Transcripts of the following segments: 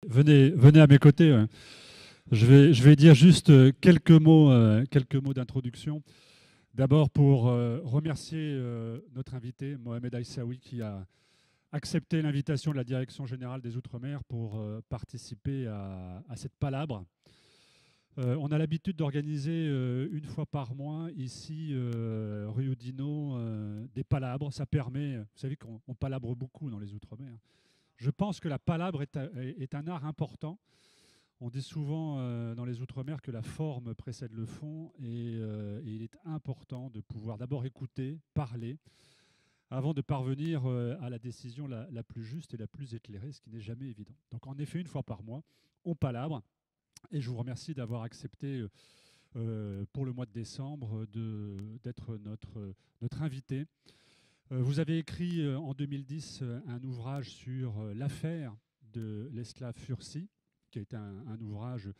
venez à mes côtés. Ouais. Je vais dire juste quelques mots d'introduction. D'abord pour remercier notre invité, Mohamed Aïssaoui, qui a accepté l'invitation de la Direction générale des Outre-mer pour participer à cette palabre. On a l'habitude d'organiser une fois par mois ici, rue Oudinot, des palabres. Ça permet, vous savez qu'on palabre beaucoup dans les Outre-mer. Je pense que la palabre est un art important. On dit souvent dans les Outre-mer que la forme précède le fond et il est important de pouvoir d'abord écouter, parler, avant de parvenir à la décision la plus juste et la plus éclairée, ce qui n'est jamais évident. Donc en effet, une fois par mois, on palabre et je vous remercie d'avoir accepté pour le mois de décembre d'être notre invité. Vous avez écrit en 2010 un ouvrage sur l'affaire de l'esclave Fursi, qui a été un ouvrage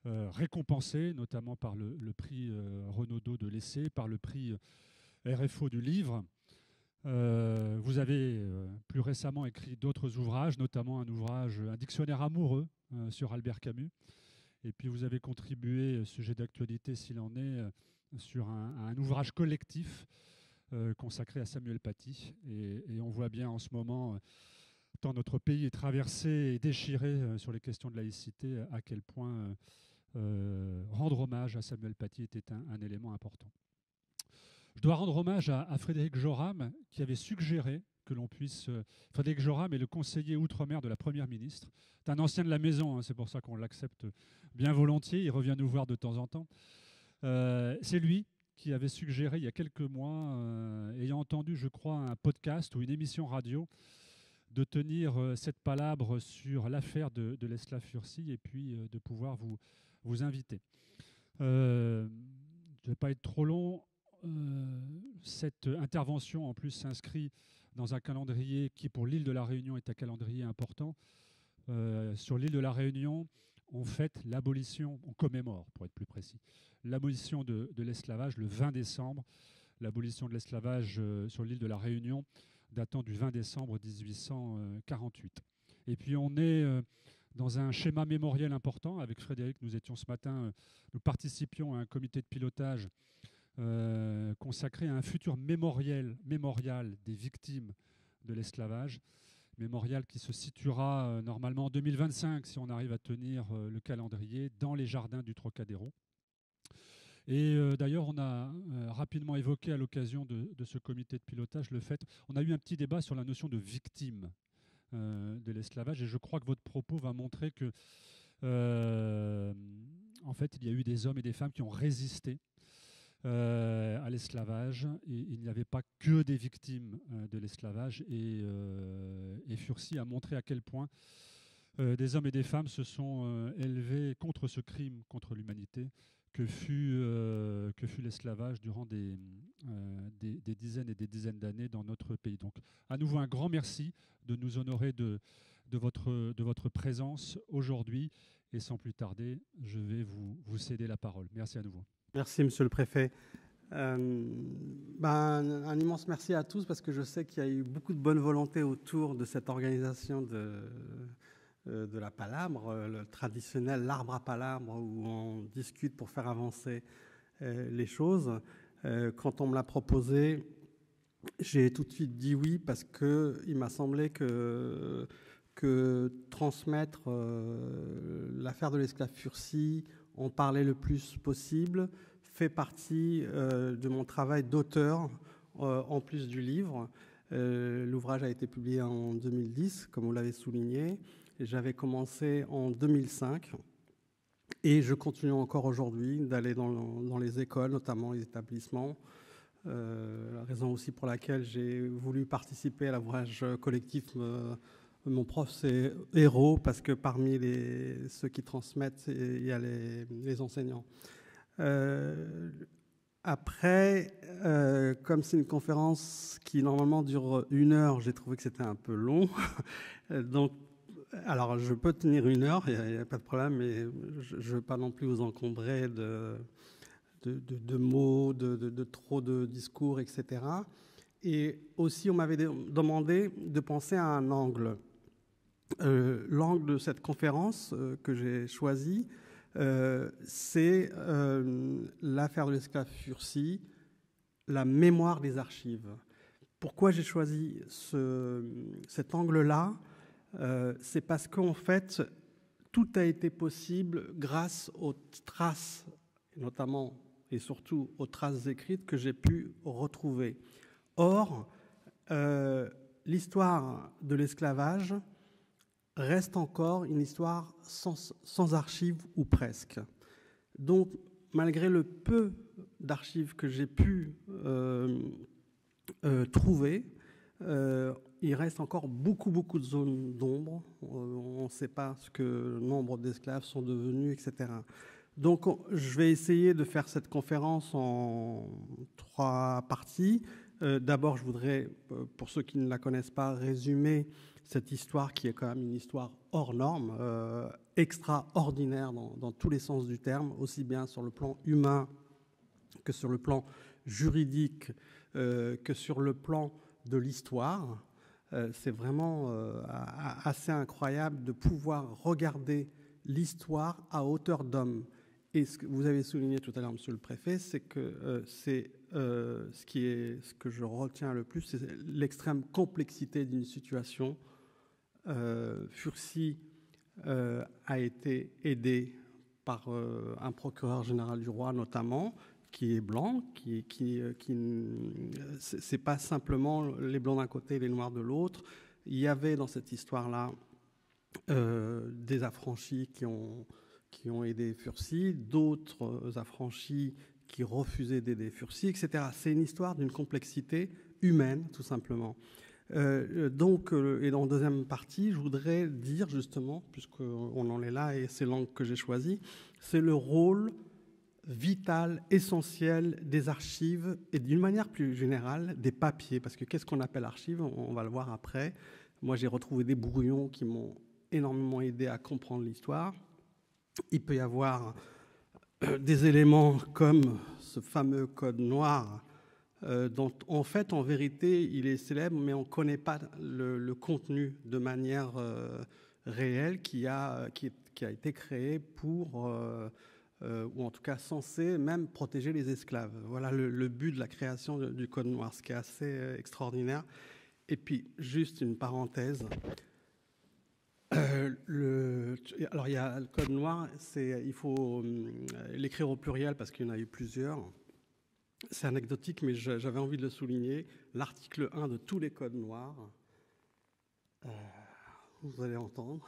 récompensé, notamment par le prix Renaudot de l'essai, par le prix RFO du livre. Vous avez plus récemment écrit d'autres ouvrages, notamment un dictionnaire amoureux sur Albert Camus. Et puis vous avez contribué, sujet d'actualité s'il en est, sur un ouvrage collectif consacré à Samuel Paty. Et on voit bien en ce moment, tant notre pays est traversé et déchiré sur les questions de laïcité, à quel point rendre hommage à Samuel Paty était un élément important. Je dois rendre hommage à Frédéric Joram, qui avait suggéré que l'on puisse... Frédéric Joram est le conseiller outre-mer de la Première ministre. C'est un ancien de la maison, hein, c'est pour ça qu'on l'accepte bien volontiers. Il revient nous voir de temps en temps. C'est lui qui avait suggéré il y a quelques mois, ayant entendu, je crois, un podcast ou une émission radio, de tenir cette palabre sur l'affaire de l'esclave Fursi et puis de pouvoir vous inviter. Je ne vais pas être trop long. Cette intervention en plus s'inscrit dans un calendrier qui pour l'île de la Réunion est un calendrier important. Sur l'île de la Réunion, on fête l'abolition, on commémore pour être plus précis, l'abolition de l'esclavage le 20 décembre, l'abolition de l'esclavage sur l'île de la Réunion datant du 20 décembre 1848. Et puis on est dans un schéma mémoriel important. Avec Frédéric, nous étions ce matin, nous participions à un comité de pilotage consacré à un futur mémorial des victimes de l'esclavage, mémorial qui se situera normalement en 2025 si on arrive à tenir le calendrier dans les jardins du Trocadéro. Et d'ailleurs, on a rapidement évoqué à l'occasion de ce comité de pilotage le fait, on a eu un petit débat sur la notion de victime de l'esclavage et je crois que votre propos va montrer que en fait, il y a eu des hommes et des femmes qui ont résisté à l'esclavage. Et il n'y avait pas que des victimes de l'esclavage. Et Fursi a montré à quel point des hommes et des femmes se sont élevés contre ce crime contre l'humanité que fut l'esclavage durant des dizaines et des dizaines d'années dans notre pays. Donc, à nouveau, un grand merci de nous honorer de votre présence aujourd'hui. Et sans plus tarder, je vais vous céder la parole. Merci à nouveau. Merci, Monsieur le Préfet. Un immense merci à tous parce que je sais qu'il y a eu beaucoup de bonne volonté autour de cette organisation de la palabre, le traditionnel l'arbre à palabre où on discute pour faire avancer les choses. Quand on me l'a proposé, j'ai tout de suite dit oui parce qu'il m'a semblé que transmettre l'affaire de l'esclave Fursi, en parler le plus possible, fait partie de mon travail d'auteur en plus du livre. L'ouvrage a été publié en 2010, comme vous l'avez souligné. J'avais commencé en 2005 et je continue encore aujourd'hui d'aller dans les écoles, notamment les établissements. La raison aussi pour laquelle j'ai voulu participer à l'ouvrage collectif mon prof, c'est Héros, parce que parmi ceux qui transmettent, il y a les enseignants. Après, comme c'est une conférence qui normalement dure 1 heure, j'ai trouvé que c'était un peu long. Donc, alors, je peux tenir 1 heure, il n'y a pas de problème, mais je ne veux pas non plus vous encombrer de mots, de trop de discours, etc. Et aussi, on m'avait demandé de penser à un angle. L'angle de cette conférence que j'ai choisi, c'est l'affaire de l'esclave Furcy, la mémoire des archives. Pourquoi j'ai choisi cet angle-là? C'est parce qu'en fait, tout a été possible grâce aux traces, notamment et surtout aux traces écrites que j'ai pu retrouver. Or, l'histoire de l'esclavage reste encore une histoire sans archives ou presque. Donc, malgré le peu d'archives que j'ai pu trouver, il reste encore beaucoup de zones d'ombre. On ne sait pas ce que nombre d'esclaves sont devenus, etc. Donc, je vais essayer de faire cette conférence en 3 parties. D'abord, je voudrais, pour ceux qui ne la connaissent pas, résumer cette histoire qui est quand même une histoire hors norme, extraordinaire dans tous les sens du terme, aussi bien sur le plan humain que sur le plan juridique, que sur le plan de l'histoire. C'est vraiment assez incroyable de pouvoir regarder l'histoire à hauteur d'homme. Et ce que vous avez souligné tout à l'heure, Monsieur le Préfet, c'est que ce que je retiens le plus, c'est l'extrême complexité d'une situation. Furcy a été aidé par un procureur général du roi, notamment, qui est blanc, c'est pas simplement les blancs d'un côté et les noirs de l'autre. Il y avait dans cette histoire-là des affranchis qui ont aidé Furcy, d'autres affranchis qui refusaient d'aider Furcy, etc. C'est une histoire d'une complexité humaine, tout simplement. Donc, et dans la deuxième partie, je voudrais dire justement, puisqu'on en est là et c'est l'angle que j'ai choisi, c'est le rôle vital, essentiel des archives et d'une manière plus générale des papiers. Parce que qu'est-ce qu'on appelle archives? On va le voir après. Moi, j'ai retrouvé des brouillons qui m'ont énormément aidé à comprendre l'histoire. Il peut y avoir des éléments comme ce fameux code noir dont, en fait, en vérité, il est célèbre, mais on ne connaît pas le contenu de manière réelle qui a été créé pour... ou en tout cas censé même protéger les esclaves. Voilà le but de la création du Code noir, ce qui est assez extraordinaire. Et puis, juste une parenthèse. Alors, il y a le Code noir, il faut l'écrire au pluriel parce qu'il y en a eu plusieurs. C'est anecdotique, mais j'avais envie de le souligner. L'article 1 de tous les codes noirs, vous allez entendre,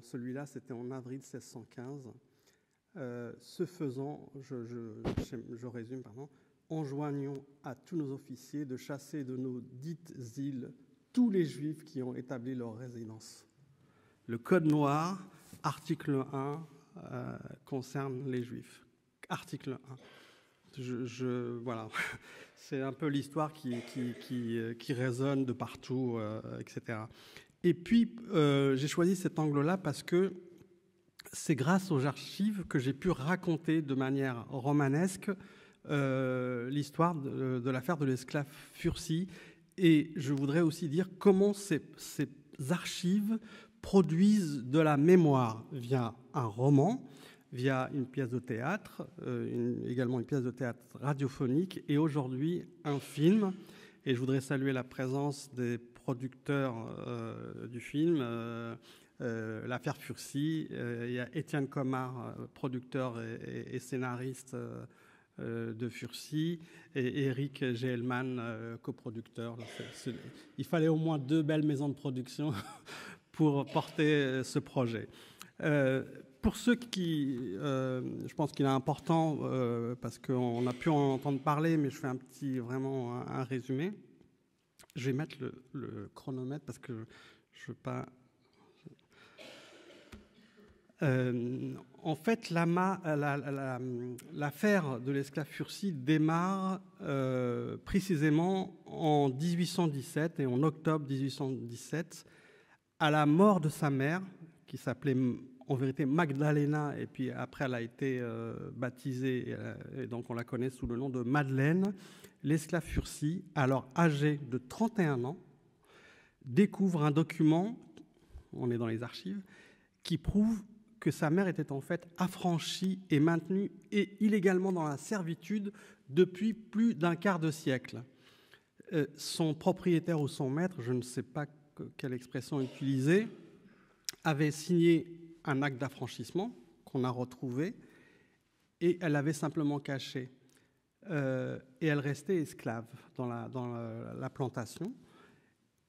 celui-là, c'était en avril 1615. Ce faisant, je résume, pardon, enjoignons à tous nos officiers de chasser de nos dites îles tous les Juifs qui ont établi leur résidence. Le Code noir, article 1, concerne les Juifs. Article 1. Voilà, c'est un peu l'histoire qui résonne de partout, etc. Et puis, j'ai choisi cet angle-là parce que c'est grâce aux archives que j'ai pu raconter de manière romanesque l'histoire de l'affaire de l'esclave Furcy. Et je voudrais aussi dire comment ces archives produisent de la mémoire via un roman, via une pièce de théâtre, également une pièce de théâtre radiophonique, et aujourd'hui un film. Et je voudrais saluer la présence des producteurs du film, l'affaire Furcy. Il y a Étienne Comard, producteur et scénariste de Furcy, et Eric Gehlmann, coproducteur. Il fallait au moins 2 belles maisons de production pour porter ce projet. Pour ceux qui... je pense qu'il est important, parce qu'on a pu en entendre parler, mais je fais vraiment un résumé. Je vais mettre le chronomètre parce que je ne veux pas... en fait, l'affaire de l'esclave Furcy démarre précisément en 1817 et en octobre 1817, à la mort de sa mère, qui s'appelait en vérité Magdalena, et puis après elle a été baptisée, et donc on la connaît sous le nom de Madeleine. l'esclave Fursi, alors âgé de 31 ans, découvre un document, on est dans les archives, qui prouve que sa mère était en fait affranchie et maintenue et illégalement dans la servitude depuis plus d'un quart de siècle. Son propriétaire ou son maître, je ne sais pas quelle expression utiliser, avait signé un acte d'affranchissement qu'on a retrouvé et elle l'avait simplement caché. Et elle restait esclave dans la plantation.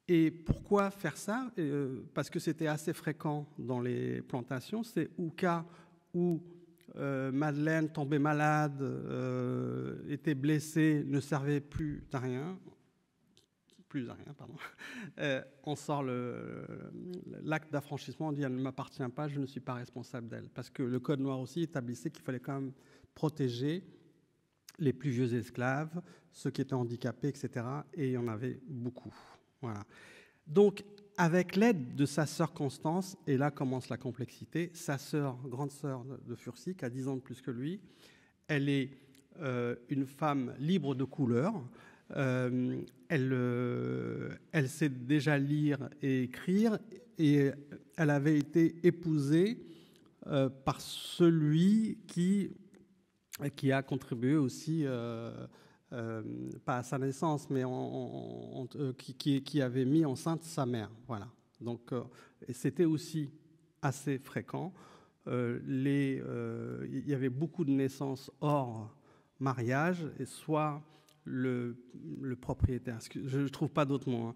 Et pourquoi faire ça ? Parce que c'était assez fréquent dans les plantations. C'est au cas où Madeleine tombait malade, était blessée, ne servait plus à rien, on sort l'acte d'affranchissement, on dit elle ne m'appartient pas, je ne suis pas responsable d'elle. Parce que le Code noir aussi établissait qu'il fallait quand même protéger les plus vieux esclaves, ceux qui étaient handicapés, etc. Et il y en avait beaucoup. Voilà. Donc, avec l'aide de sa sœur Constance, et là commence la complexité, sa sœur, grande sœur de Fursi, qui a 10 ans de plus que lui, elle est une femme libre de couleur. Elle sait déjà lire et écrire, et elle avait été épousée par celui qui a contribué aussi, pas à sa naissance, mais qui avait mis enceinte sa mère. Voilà. Donc, c'était aussi assez fréquent. Il y avait beaucoup de naissances hors mariage, et soit le propriétaire, je ne trouve pas d'autre mot,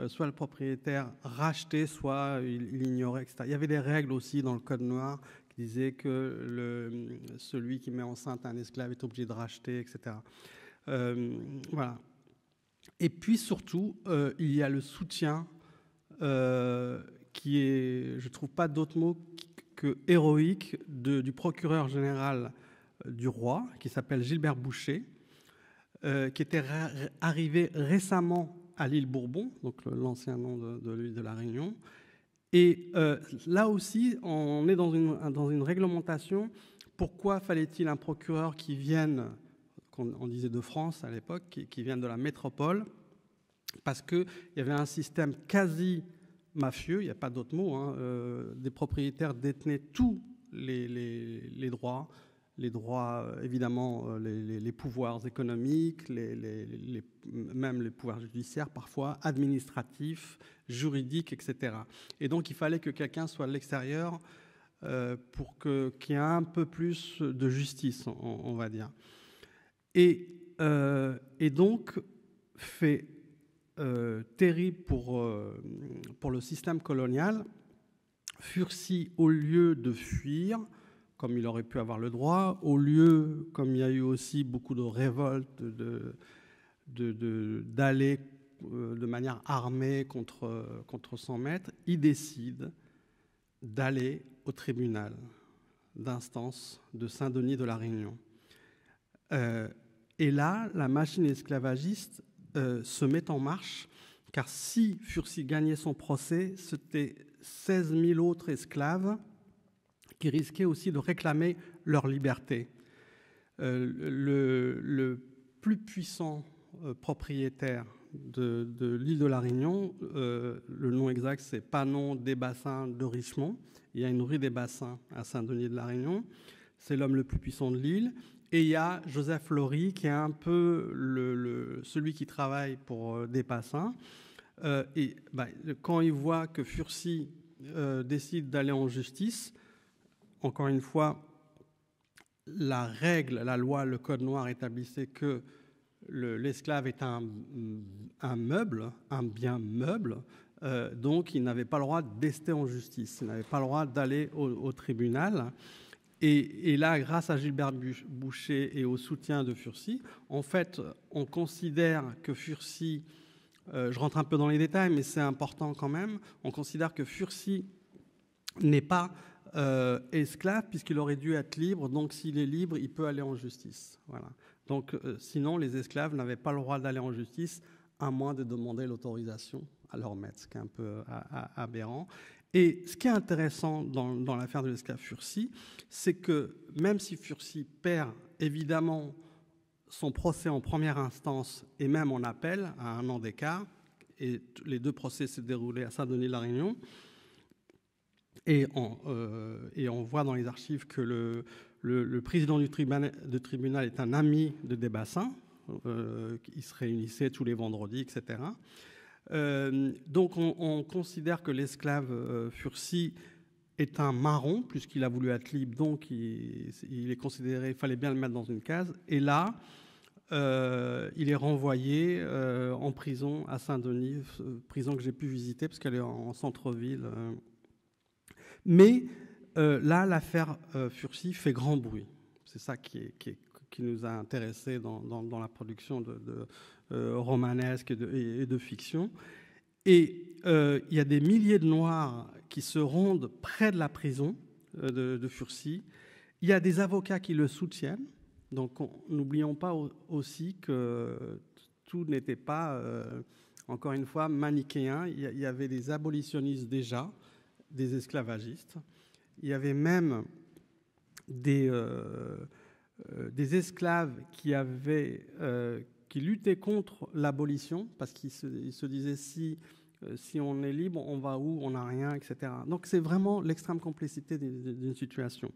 soit le propriétaire rachetait, soit il ignorait, etc. Il y avait des règles aussi dans le Code noir qui disaient que celui qui met enceinte un esclave est obligé de racheter, etc. Voilà. Et puis surtout, il y a le soutien qui est, je ne trouve pas d'autre mot que héroïque, du procureur général du roi, qui s'appelle Gilbert Boucher, qui était arrivé récemment à l'île Bourbon, donc l'ancien nom de l'île de la Réunion. Et là aussi, on est dans une réglementation. Pourquoi fallait-il un procureur qui vienne, on disait de France à l'époque, qui vienne de la métropole ? Parce qu'il y avait un système quasi mafieux, il n'y a pas d'autre mot, des propriétaires détenaient tous les droits, évidemment, les pouvoirs économiques, même les pouvoirs judiciaires parfois, administratifs, juridiques, etc. Et donc, il fallait que quelqu'un soit de l'extérieur pour qu'il y ait un peu plus de justice, on va dire. Et donc, fait terrible pour le système colonial, Fursi, au lieu de fuir, comme il aurait pu avoir le droit, au lieu, comme il y a eu aussi beaucoup de révoltes, d'aller de manière armée contre son maître, il décide d'aller au tribunal d'instance de Saint-Denis de la Réunion. Et là, la machine esclavagiste se met en marche, car si Fursi gagnait son procès, c'était 16 000 autres esclaves qui risquaient aussi de réclamer leur liberté. Le plus puissant propriétaire de l'île de la Réunion, le nom exact c'est Panon des Bassins de Richemont. Il y a une rue des Bassins à Saint-Denis de la Réunion. C'est l'homme le plus puissant de l'île. Et il y a Joseph Laurie, qui est un peu celui qui travaille pour des Bassins. Quand il voit que Fursi décide d'aller en justice, encore une fois, la règle, la loi, le code noir établissait que l'esclave est un meuble, un bien meuble, donc il n'avait pas le droit d'ester en justice, il n'avait pas le droit d'aller au tribunal. Et là, grâce à Gilbert Boucher et au soutien de Fursi, en fait, on considère que Fursi, je rentre un peu dans les détails, mais c'est important quand même, on considère que Fursi n'est pas esclave puisqu'il aurait dû être libre, donc s'il est libre, il peut aller en justice. Voilà. Donc, sinon, les esclaves n'avaient pas le droit d'aller en justice, à moins de demander l'autorisation à leur maître, ce qui est un peu aberrant. Et ce qui est intéressant dans l'affaire de l'esclave Fursi, c'est que même si Fursi perd évidemment son procès en première instance et même en appel à 1 an d'écart. Et les 2 procès se déroulaient à Saint-Denis-de-la-Réunion. Et on voit dans les archives que le président du tribunal est un ami de Desbassins. Ils se réunissaient tous les vendredis, etc. Donc on considère que l'esclave Furcy est un marron, puisqu'il a voulu être libre, donc il est considéré, il fallait bien le mettre dans une case. Et là, il est renvoyé en prison à Saint-Denis, prison que j'ai pu visiter, parce qu'elle est en centre-ville. Mais là, l'affaire Furcy fait grand bruit. C'est ça qui nous a intéressés dans la production de romanesque et de fiction. Et il y a des milliers de Noirs qui se rendent près de la prison de Furcy. Il y a des avocats qui le soutiennent. Donc n'oublions pas aussi que tout n'était pas, encore une fois, manichéen. Il y avait des abolitionnistes déjà, des esclavagistes. Il y avait même des esclaves qui luttaient contre l'abolition, parce qu'ils se disaient si on est libre, on va où, on n'a rien, etc. Donc c'est vraiment l'extrême complexité d'une situation.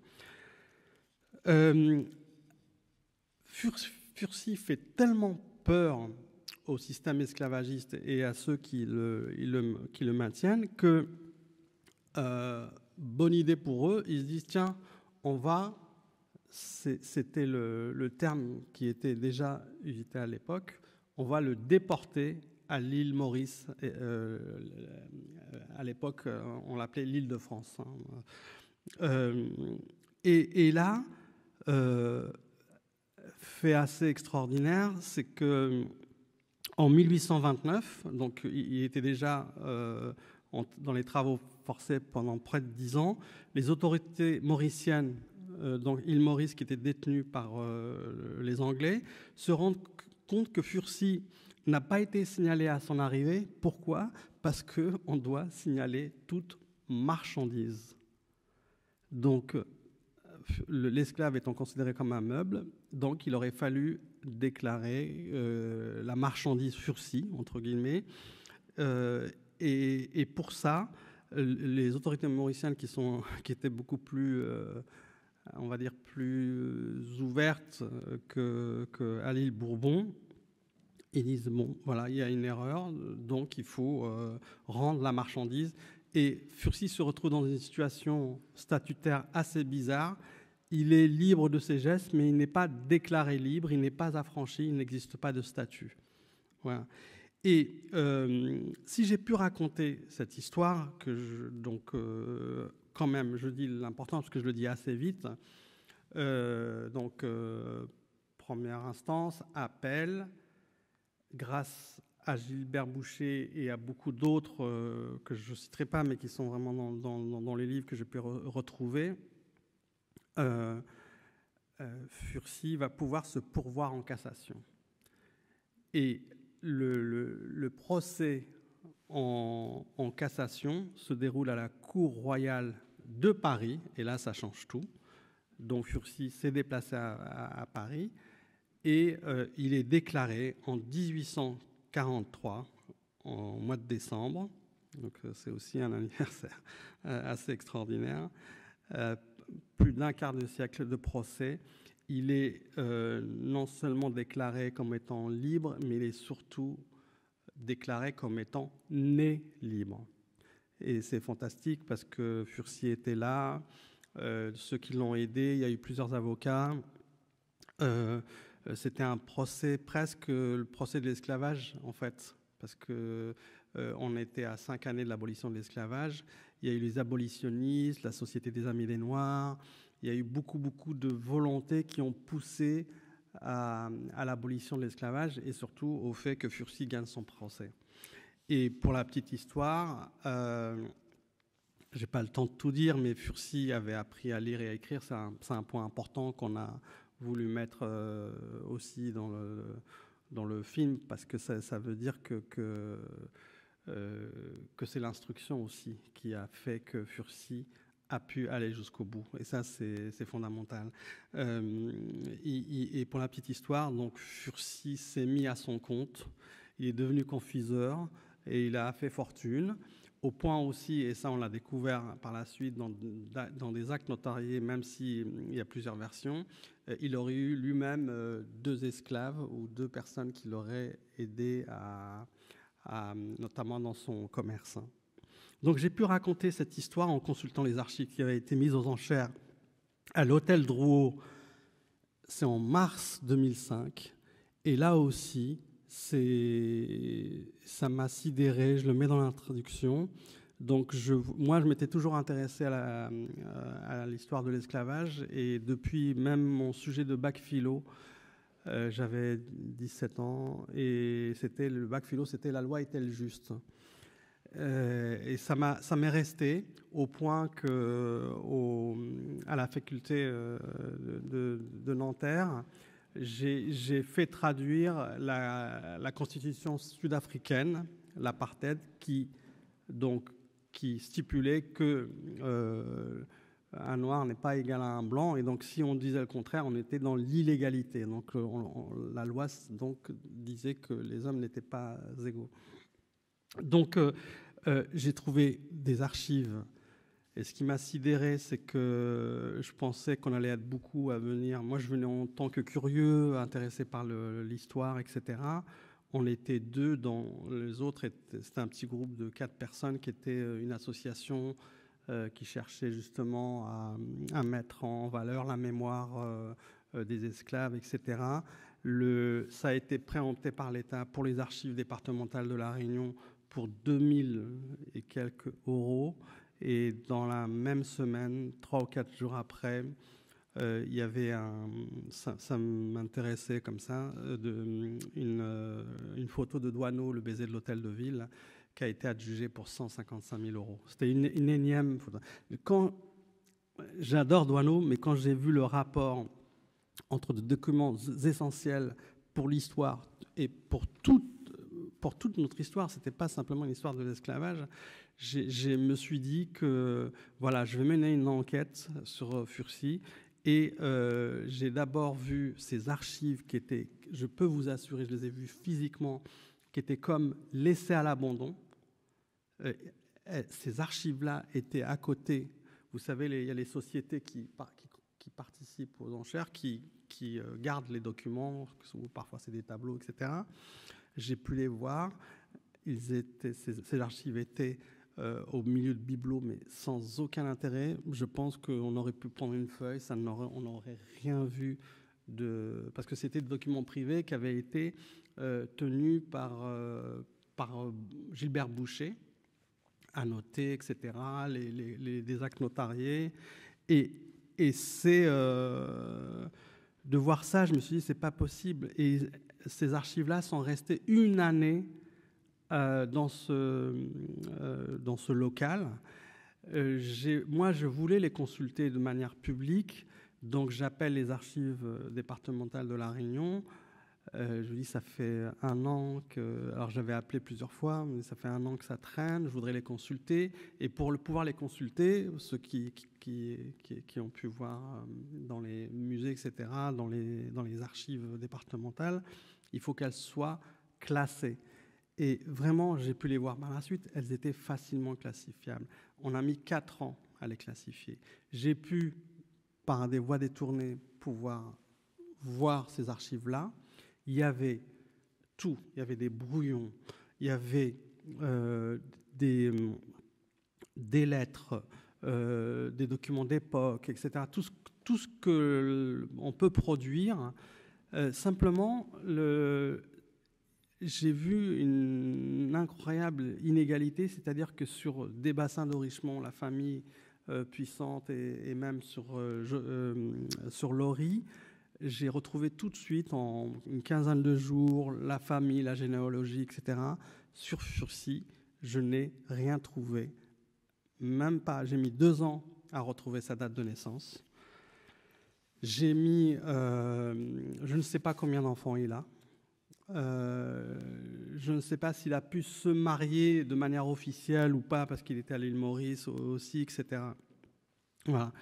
Furcy fait tellement peur au système esclavagiste et à ceux qui le maintiennent que, bonne idée pour eux, ils se disent tiens, c'était le terme qui était déjà usité à l'époque, on va le déporter à l'île Maurice. À l'époque, on l'appelait l'île de France. Et là, fait assez extraordinaire, c'est que en 1829, donc il était déjà dans les travaux forcés pendant près de 10 ans, les autorités mauriciennes, donc île Maurice qui était détenue par les Anglais, se rendent compte que Furcy n'a pas été signalé à son arrivée. Pourquoi ? Parce qu'on doit signaler toute marchandise. Donc, l'esclave étant considéré comme un meuble, donc il aurait fallu déclarer la marchandise Furcy, entre guillemets. Et pour ça, les autorités mauriciennes qui étaient beaucoup plus, on va dire, plus ouvertes qu'à l'île Bourbon, ils disent, bon, voilà, il y a une erreur, donc il faut rendre la marchandise. Et Furcy se retrouve dans une situation statutaire assez bizarre. Il est libre de ses gestes, mais il n'est pas déclaré libre, il n'est pas affranchi, il n'existe pas de statut. Voilà. Et si j'ai pu raconter cette histoire, quand même, je dis l'important parce que je le dis assez vite, première instance, appel, grâce à Gilbert Boucher et à beaucoup d'autres que je ne citerai pas, mais qui sont vraiment dans les livres que je peux retrouver, Furcy va pouvoir se pourvoir en cassation. Et le procès en cassation se déroule à la Cour royale de Paris, et là ça change tout. Donc Furcy s'est déplacé à Paris, et il est déclaré en 1843, en mois de décembre, donc c'est aussi un anniversaire assez extraordinaire, plus d'un quart de siècle de procès. Il est non seulement déclaré comme étant libre, mais il est surtout déclaré comme étant né libre. Et c'est fantastique parce que Furcy était là, ceux qui l'ont aidé, il y a eu plusieurs avocats. C'était un procès, presque le procès de l'esclavage, en fait, parce qu'on était à 5 années de l'abolition de l'esclavage. Il y a eu les abolitionnistes, la Société des Amis des Noirs. Il y a eu beaucoup de volontés qui ont poussé à l'abolition de l'esclavage et surtout au fait que Furcy gagne son procès. Et pour la petite histoire, je n'ai pas le temps de tout dire, mais Furcy avait appris à lire et à écrire. C'est un point important qu'on a voulu mettre aussi dans le film, parce que ça veut dire que c'est l'instruction aussi qui a fait que Furcy a pu aller jusqu'au bout. Et ça, c'est fondamental. Et pour la petite histoire, donc Furcy s'est mis à son compte. Il est devenu confiseur et il a fait fortune. Au point aussi, et ça on l'a découvert par la suite dans des actes notariés, même s'il y a plusieurs versions, il aurait eu lui-même 2 esclaves ou 2 personnes qui l'auraient aidé notamment dans son commerce. Donc j'ai pu raconter cette histoire en consultant les archives qui avaient été mises aux enchères à l'hôtel Drouot. C'est en mars 2005. Et là aussi, ça m'a sidéré, je le mets dans l'introduction. Donc moi, je m'étais toujours intéressé à l'histoire de l'esclavage, et depuis même mon sujet de bac philo, j'avais 17 ans, et le bac philo, c'était La loi est-elle juste ? Et ça m'est resté au point que à la faculté de Nanterre, j'ai fait traduire la constitution sud-africaine, l'apartheid, qui stipulait que un noir n'est pas égal à un blanc, et donc si on disait le contraire, on était dans l'illégalité. Donc la loi disait que les hommes n'étaient pas égaux. Donc j'ai trouvé des archives. Et ce qui m'a sidéré, c'est que je pensais qu'on allait être beaucoup à venir. Moi, je venais en tant que curieux, intéressé par l'histoire, etc. On était 2, les autres, c'était un petit groupe de 4 personnes qui était une association qui cherchait justement à mettre en valeur la mémoire des esclaves, etc. Ça a été préempté par l'État pour les archives départementales de La Réunion pour 2000 et quelques euros. Et dans la même semaine, 3 ou 4 jours après, il y avait ça m'intéressait comme ça, une photo de Douaneau, le baiser de l'hôtel de ville, qui a été adjugée pour 155 000 euros. C'était une énième photo. J'adore Douaneau, mais quand j'ai vu le rapport entre des documents essentiels pour l'histoire et pour toute notre histoire, c'était pas simplement une histoire de l'esclavage. Je me suis dit que voilà, je vais mener une enquête sur Furcy, et j'ai d'abord vu ces archives qui étaient, je peux vous assurer, je les ai vues physiquement, qui étaient comme laissées à l'abandon. Ces archives-là étaient à côté. Vous savez, il y a les sociétés qui participent aux enchères, qui gardent les documents, parfois c'est des tableaux, etc. J'ai pu les voir. Ces archives étaient au milieu de bibelots, mais sans aucun intérêt. Je pense qu'on aurait pu prendre une feuille, on n'aurait rien vu, parce que c'était des documents privés qui avaient été tenus par Gilbert Boucher, annotés, etc., des actes notariés. Et c'est... de voir ça, je me suis dit, c'est pas possible. Et ces archives-là sont restées une année dans ce local. Moi, je voulais les consulter de manière publique, donc j'appelle les archives départementales de La Réunion. Je dis, ça fait 1 an que... Alors, j'avais appelé plusieurs fois, mais ça fait 1 an que ça traîne, je voudrais les consulter. Et pour pouvoir les consulter, ceux qui ont pu voir dans les musées, etc., dans les archives départementales, il faut qu'elles soient classées. Et vraiment, j'ai pu les voir par la suite, elles étaient facilement classifiables. On a mis 4 ans à les classifier. J'ai pu, par des voies détournées, pouvoir voir ces archives-là. Il y avait tout. Il y avait des brouillons, il y avait des lettres, des documents d'époque, etc. Tout ce qu'on peut produire. Simplement, j'ai vu une incroyable inégalité, c'est-à-dire que sur des bassins de Richemont, la famille puissante, et même sur Lori, j'ai retrouvé tout de suite, en une quinzaine de jours, la famille, la généalogie, etc. Sur Furcy, je n'ai rien trouvé. Même pas. J'ai mis 2 ans à retrouver sa date de naissance. J'ai mis... je ne sais pas combien d'enfants il a. Je ne sais pas s'il a pu se marier de manière officielle ou pas, parce qu'il était à l'île Maurice aussi, etc. Voilà.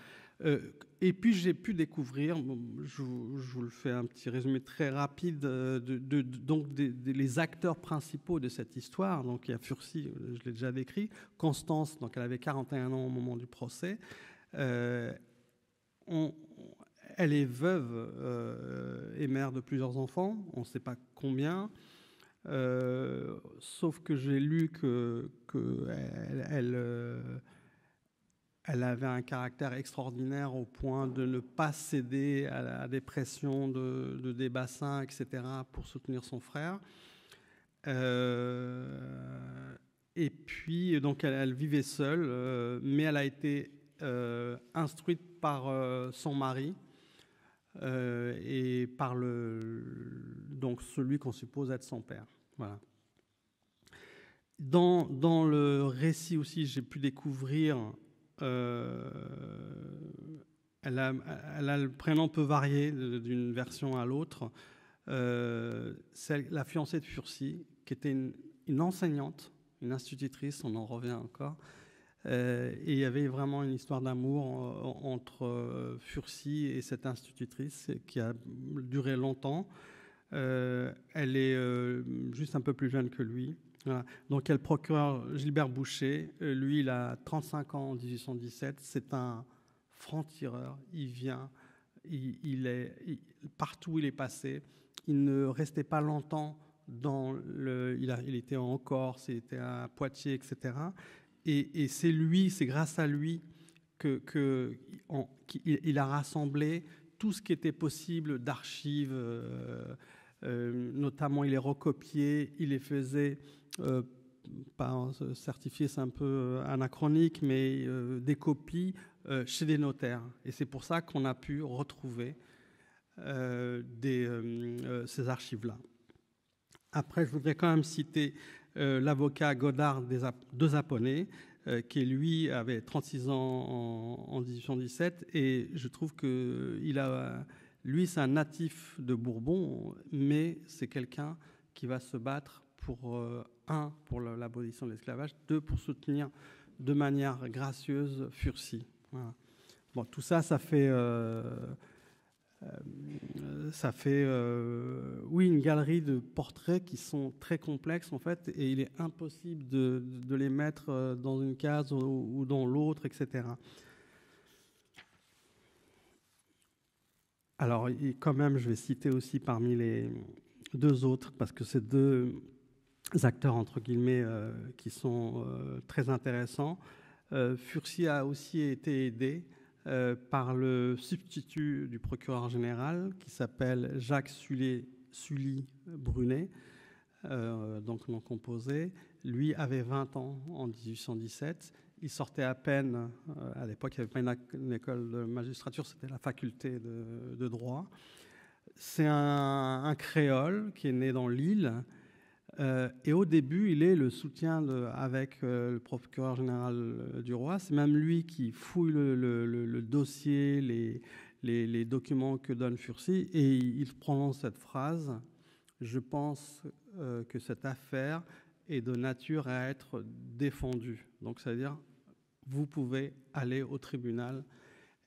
Et puis j'ai pu découvrir, je vous le fais un petit résumé très rapide, donc les acteurs principaux de cette histoire. Donc il y a Furcy, je l'ai déjà décrit, Constance, donc elle avait 41 ans au moment du procès. Elle est veuve et mère de plusieurs enfants, on ne sait pas combien. Sauf que j'ai lu elle avait un caractère extraordinaire au point de ne pas céder à des pressions de des bassins, etc., pour soutenir son frère. Et puis, donc, elle vivait seule, mais elle a été instruite par son mari et par donc celui qu'on suppose être son père. Voilà. Dans le récit aussi, j'ai pu découvrir elle a le prénom peut varier d'une version à l'autre. La fiancée de Furcy, qui était une enseignante, une institutrice, on en revient encore. Et il y avait vraiment une histoire d'amour entre Furcy et cette institutrice qui a duré longtemps. Elle est juste un peu plus jeune que lui. Voilà. Donc, il y a le procureur Gilbert Boucher. Lui, il a 35 ans en 1817. C'est un franc-tireur. Il vient, partout où il est passé. Il ne restait pas longtemps il était en Corse, il était à Poitiers, etc. Et c'est grâce à lui qu'il a rassemblé tout ce qui était possible d'archives. Notamment, il les recopiait, il les faisait, pas certifié, c'est un peu anachronique, mais des copies chez des notaires. Et c'est pour ça qu'on a pu retrouver ces archives-là. Après, je voudrais quand même citer l'avocat Godard de Zaponnet, qui lui avait 36 ans en 1817, et je trouve que lui, c'est un natif de Bourbon, mais c'est quelqu'un qui va se battre pour, pour l'abolition de l'esclavage, 2, pour soutenir de manière gracieuse Furcy. Voilà. Bon, tout ça, ça fait une galerie de portraits qui sont très complexes, en fait, et il est impossible de les mettre dans une case ou dans l'autre, etc. Alors, quand même, je vais citer aussi parmi les 2 autres, parce que c'est 2 acteurs, entre guillemets, qui sont très intéressants. Furcy a aussi été aidé par le substitut du procureur général, qui s'appelle Jacques Sully Brunet, donc non composé. Lui avait 20 ans en 1817. Il sortait à peine, à l'époque, il n'y avait pas une école de magistrature, c'était la faculté de droit. C'est un créole qui est né dans l'île. Et au début, il est le soutien avec le procureur général du roi. C'est même lui qui fouille le dossier, les documents que donne Furcy, et il prononce cette phrase: « Je pense que cette affaire est de nature à être défendue. » Donc, c'est-à-dire, vous pouvez aller au tribunal.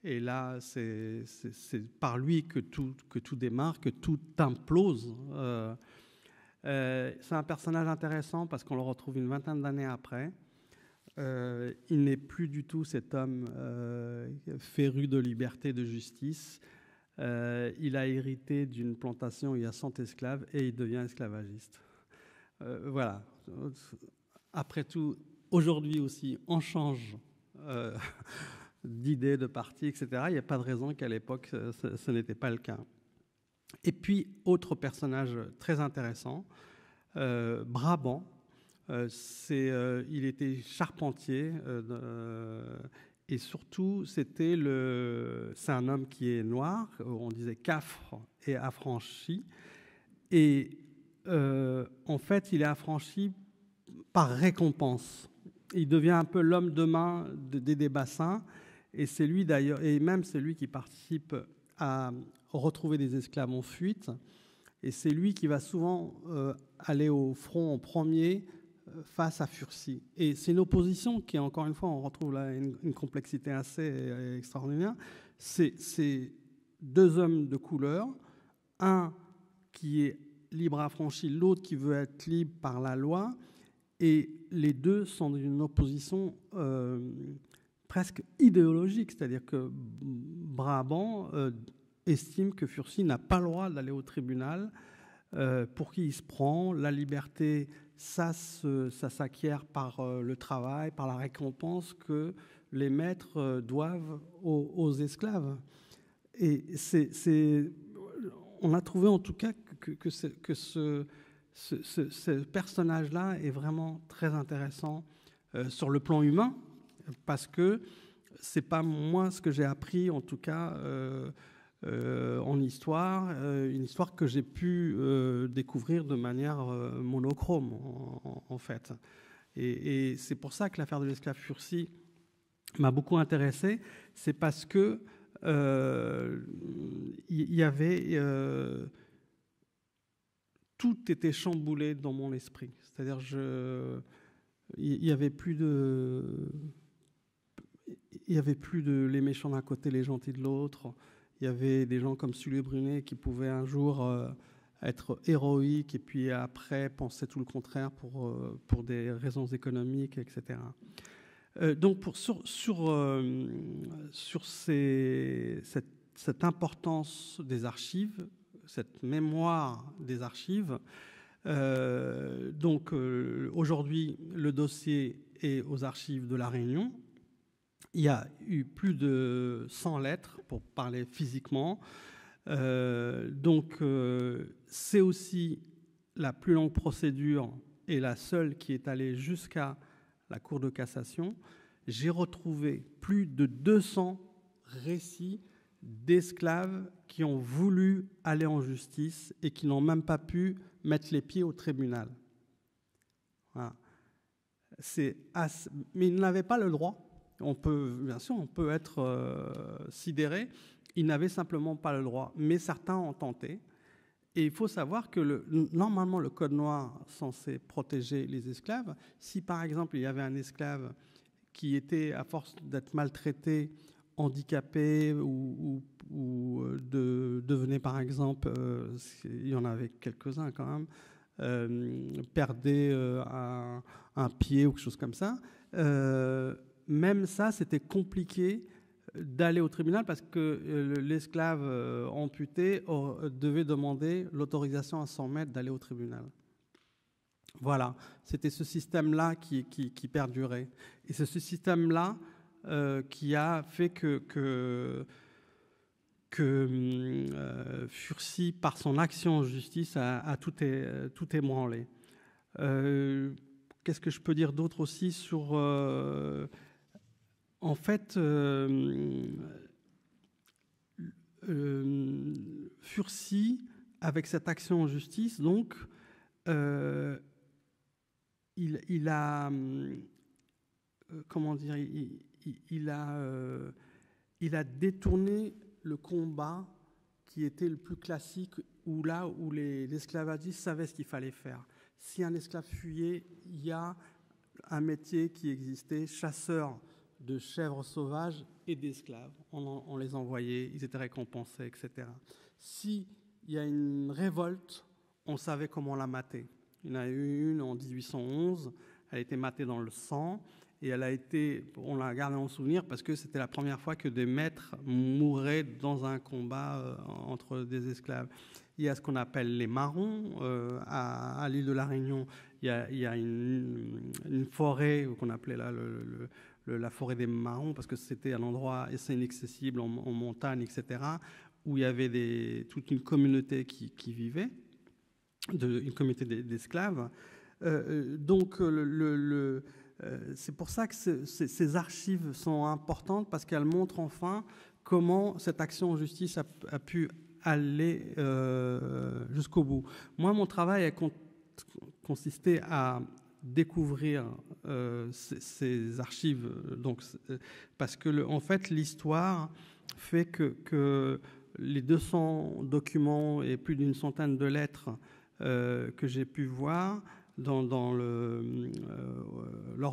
Et là, c'est par lui que tout démarre, que tout implose. C'est un personnage intéressant parce qu'on le retrouve une vingtaine d'années après. Il n'est plus du tout cet homme féru de liberté, de justice. Il a hérité d'une plantation où il y a 100 esclaves et il devient esclavagiste. Voilà. Après tout, aujourd'hui aussi, on change d'idée, de parti, etc. Il n'y a pas de raison qu'à l'époque, ce n'était pas le cas. Et puis, autre personnage très intéressant, Brabant. Il était charpentier et surtout, c'est un homme qui est noir, on disait cafre et affranchi. Et en fait, il est affranchi par récompense. Il devient un peu l'homme de main des bassins, et c'est lui d'ailleurs, et même c'est lui qui participe à retrouver des esclaves en fuite, et c'est lui qui va souvent aller au front en premier face à Furcy. Et c'est une opposition qui, encore une fois, on retrouve là une complexité assez extraordinaire. C'est deux hommes de couleur, un qui est libre affranchi, l'autre qui veut être libre par la loi, et les deux sont dans une opposition presque idéologique, c'est-à-dire que Brabant estime que Furcy n'a pas le droit d'aller au tribunal, pour qui il se prend, la liberté, ça s'acquiert par le travail, par la récompense que les maîtres doivent aux esclaves. Et on a trouvé en tout cas que ce personnage-là est vraiment très intéressant sur le plan humain, parce que c'est pas moi ce que j'ai appris, en tout cas en histoire, une histoire que j'ai pu découvrir de manière monochrome en fait. Et c'est pour ça que l'affaire de l'esclave Furcy m'a beaucoup intéressé, c'est parce que il y avait tout était chamboulé dans mon esprit. C'est-à-dire, il y avait plus de les méchants d'un côté, les gentils de l'autre. Il y avait des gens comme Sully Brunet qui pouvaient un jour être héroïques et puis après penser tout le contraire pour des raisons économiques, etc. Donc sur cette importance des archives, cette mémoire des archives, aujourd'hui le dossier est aux archives de La Réunion. Il y a eu plus de 100 lettres pour parler physiquement. C'est aussi la plus longue procédure et la seule qui est allée jusqu'à la Cour de cassation. J'ai retrouvé plus de 200 récits d'esclaves qui ont voulu aller en justice et qui n'ont même pas pu mettre les pieds au tribunal. Voilà. Mais ils n'avaient pas le droit. Bien sûr, on peut être sidéré. Ils n'avaient simplement pas le droit. Mais certains ont tenté. Et il faut savoir que normalement, le Code noir censé protéger les esclaves, si par exemple il y avait un esclave qui était, à force d'être maltraité, handicapé ou devenait par exemple, il y en avait quelques-uns quand même, perdait un pied ou quelque chose comme ça, même ça, c'était compliqué d'aller au tribunal parce que l'esclave amputé devait demander l'autorisation à 100 mètres d'aller au tribunal. Voilà, c'était ce système-là qui perdurait. Et c'est ce système-là qui a fait que Furcy, par son action en justice, a tout ébranlé. Qu'est-ce que je peux dire d'autre aussi sur... En fait, Furcy, avec cette action en justice, donc, il a, comment dire, il a détourné le combat qui était le plus classique, où l'esclavagistes savaient ce qu'il fallait faire. Si un esclave fuyait, il y a un métier qui existait, chasseur de chèvres sauvages et d'esclaves. On les envoyait, ils étaient récompensés, etc. S'il y a une révolte, on savait comment la mater. Il y en a eu une en 1811, elle a été matée dans le sang, et on l'a gardée en souvenir parce que c'était la première fois que des maîtres mouraient dans un combat entre des esclaves. Il y a ce qu'on appelle les marrons. À l'île de la Réunion, il y a une forêt qu'on appelait là la forêt des marrons, parce que c'était un endroit assez inaccessible en montagne, etc., où il y avait toute une communauté qui vivait, une communauté d'esclaves. C'est pour ça que ces archives sont importantes, parce qu'elles montrent enfin comment cette action en justice a pu aller jusqu'au bout. Moi, mon travail a consisté à découvrir ces archives, parce que en fait l'histoire fait que les 200 documents et plus d'une centaine de lettres que j'ai pu voir lors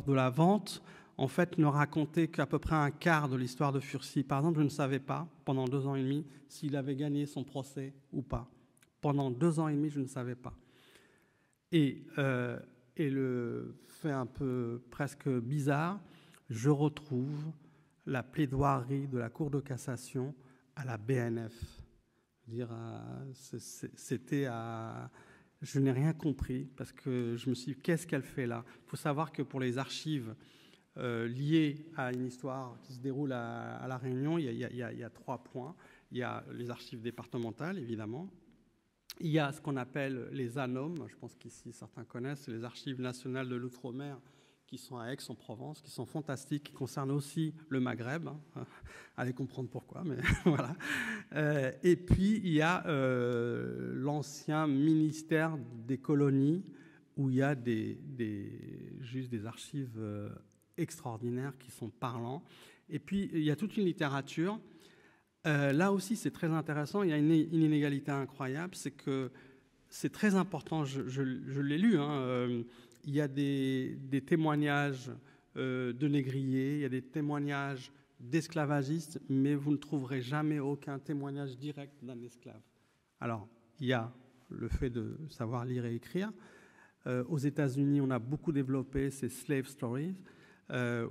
de la vente, en fait, ne racontait qu'à peu près un quart de l'histoire de Furcy. Par exemple, je ne savais pas, pendant 2 ans et demi, s'il avait gagné son procès ou pas. Pendant 2 ans et demi, je ne savais pas. Et le fait un peu presque bizarre, je retrouve la plaidoirie de la Cour de cassation à la BNF. C'était à... Je n'ai rien compris parce que je me suis dit, qu'est-ce qu'elle fait là? Il faut savoir que pour les archives liées à une histoire qui se déroule à La Réunion, il y a 3 points. Il y a les archives départementales, évidemment. Il y a ce qu'on appelle les ANOM, je pense qu'ici certains connaissent, les archives nationales de l'outre-mer qui sont à Aix-en-Provence, qui sont fantastiques, qui concernent aussi le Maghreb. Allez comprendre pourquoi, mais voilà. Et puis, il y a l'ancien ministère des colonies, où il y a juste des archives extraordinaires qui sont parlants. Et puis, il y a toute une littérature. Là aussi, c'est très intéressant. Il y a une inégalité incroyable. C'est que c'est très important. Je l'ai lu. Il y a des témoignages de négriers, il y a des témoignages d'esclavagistes, mais vous ne trouverez jamais aucun témoignage direct d'un esclave. Alors, il y a le fait de savoir lire et écrire. Aux États-Unis, on a beaucoup développé ces slave stories,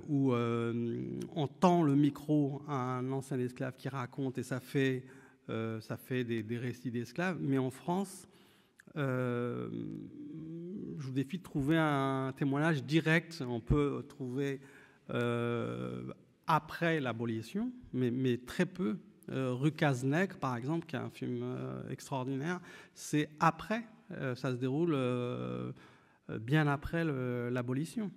où on tend le micro à un ancien esclave qui raconte, et ça fait des récits d'esclaves. Mais en France, je vous défie de trouver un témoignage direct. On peut trouver après l'abolition, mais très peu. Rue Cazenec, par exemple, qui est un film extraordinaire, c'est après, ça se déroule bien après l'abolition.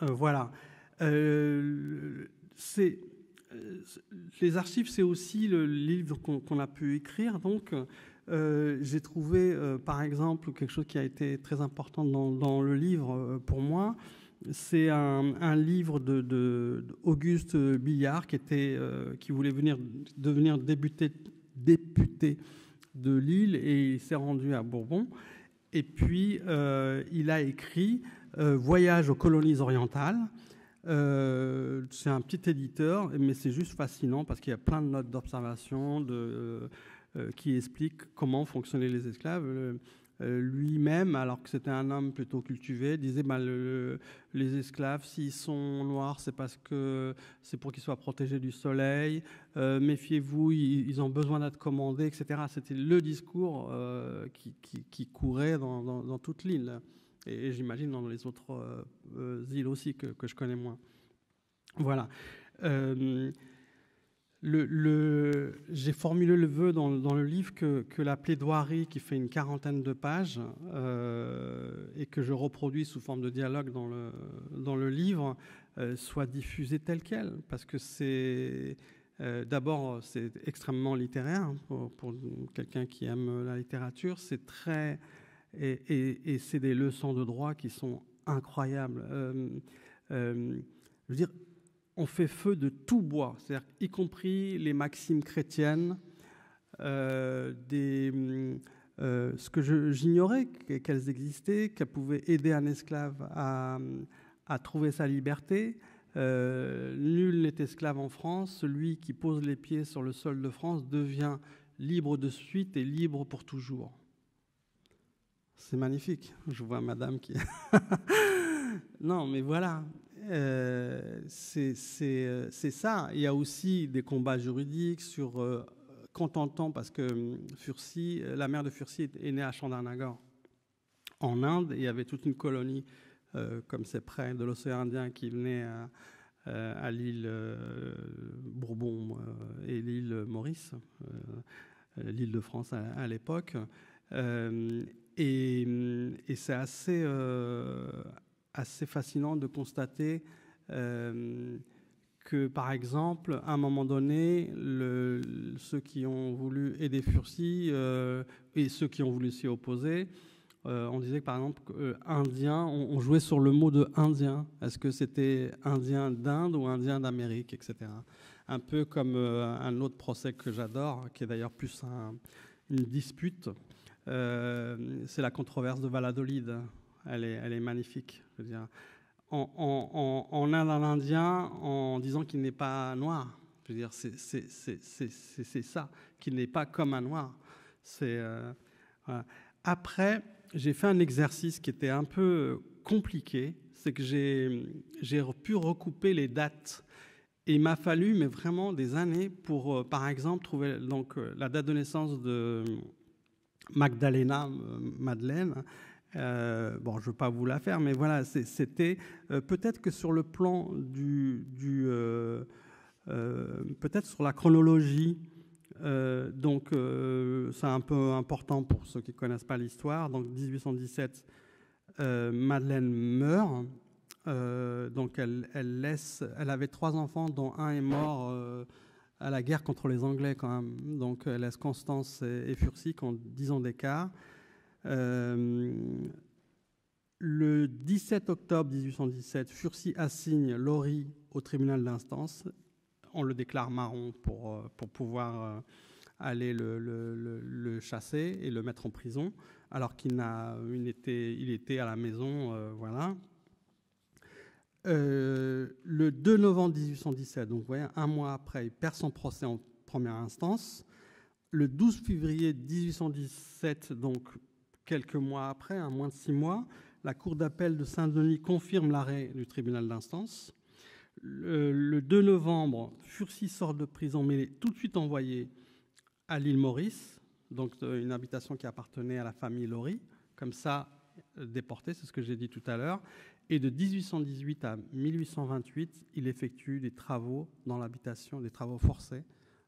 Voilà. Les archives, c'est aussi le livre qu'on a pu écrire. Donc, j'ai trouvé, par exemple, quelque chose qui a été très important dans le livre pour moi. C'est un livre d'Auguste Billard qui voulait devenir député de Lille, et il s'est rendu à Bourbon. Et puis, il a écrit Voyage aux colonies orientales. C'est un petit éditeur, mais c'est juste fascinant parce qu'il y a plein de notes d'observation qui expliquent comment fonctionnaient les esclaves. Lui-même, alors que c'était un homme plutôt cultivé, disait les esclaves, s'ils sont noirs, c'est parce que c'est pour qu'ils soient protégés du soleil. Méfiez-vous, ils ont besoin d'être commandés, etc. C'était le discours qui courait dans toute l'île. Et j'imagine dans les autres îles aussi que je connais moins. Voilà. J'ai formulé le vœu dans le livre que la plaidoirie, qui fait une 40aine de pages et que je reproduis sous forme de dialogue dans le livre, soit diffusée telle qu'elle, parce que d'abord c'est extrêmement littéraire, hein, pour quelqu'un qui aime la littérature. C'est très et c'est des leçons de droit qui sont incroyables. Je veux dire, on fait feu de tout bois, c'est-à-dire y compris les maximes chrétiennes, ce que j'ignorais qu'elles existaient, qu'elles pouvaient aider un esclave à trouver sa liberté. Nul n'est esclave en France. Celui qui pose les pieds sur le sol de France devient libre de suite et libre pour toujours. C'est magnifique. Je vois madame qui... Non, mais voilà. C'est ça. Il y a aussi des combats juridiques sur contentant, parce que Furcy, la mère de Furcy est née à Chandernagore, en Inde, et il y avait toute une colonie, comme c'est près de l'océan Indien, qui venait à l'île Bourbon et l'île Maurice, l'île de France à l'époque. Et c'est assez fascinant de constater que, par exemple, à un moment donné, ceux qui ont voulu aider Furcy et ceux qui ont voulu s'y opposer, on disait que, par exemple, indien, on jouait sur le mot de indien. Est-ce que c'était indien d'Inde ou indien d'Amérique, etc. Un peu comme un autre procès que j'adore, qui est d'ailleurs plus une dispute. C'est la controverse de Valladolid. elle est magnifique. Je veux dire, on a dans l'Indien en disant qu'il n'est pas noir. Je veux dire, c'est ça, qu'il n'est pas comme un noir. Voilà. Après, j'ai fait un exercice qui était un peu compliqué, c'est que j'ai pu recouper les dates. Et il m'a fallu, mais vraiment des années, pour, par exemple, trouver donc, la date de naissance de Magdalena, Madeleine. Bon, je ne veux pas vous la faire, mais voilà, c'était peut-être que sur le plan peut-être sur la chronologie, donc c'est un peu important pour ceux qui ne connaissent pas l'histoire. Donc 1817, Madeleine meurt. Donc elle avait 3 enfants, dont un est mort à la guerre contre les Anglais quand même. Donc elle laisse Constance et Furcy qui ont 10 ans d'écart. Le 17 octobre 1817, Furcy assigne Laurie au tribunal d'instance. On le déclare marron pour pouvoir aller le chasser et le mettre en prison, alors qu'il était à la maison, voilà. Le 2 novembre 1817, donc vous voyez, un mois après, il perd son procès en première instance. Le 12 février 1817, donc quelques mois après, moins de 6 mois, la Cour d'appel de Saint-Denis confirme l'arrêt du tribunal d'instance. Le 2 novembre, Furcy sort de prison, mais il est tout de suite envoyé à l'île Maurice, donc une habitation qui appartenait à la famille Laurie, comme ça déporté, c'est ce que j'ai dit tout à l'heure. Et de 1818 à 1828, il effectue des travaux dans l'habitation, des travaux forcés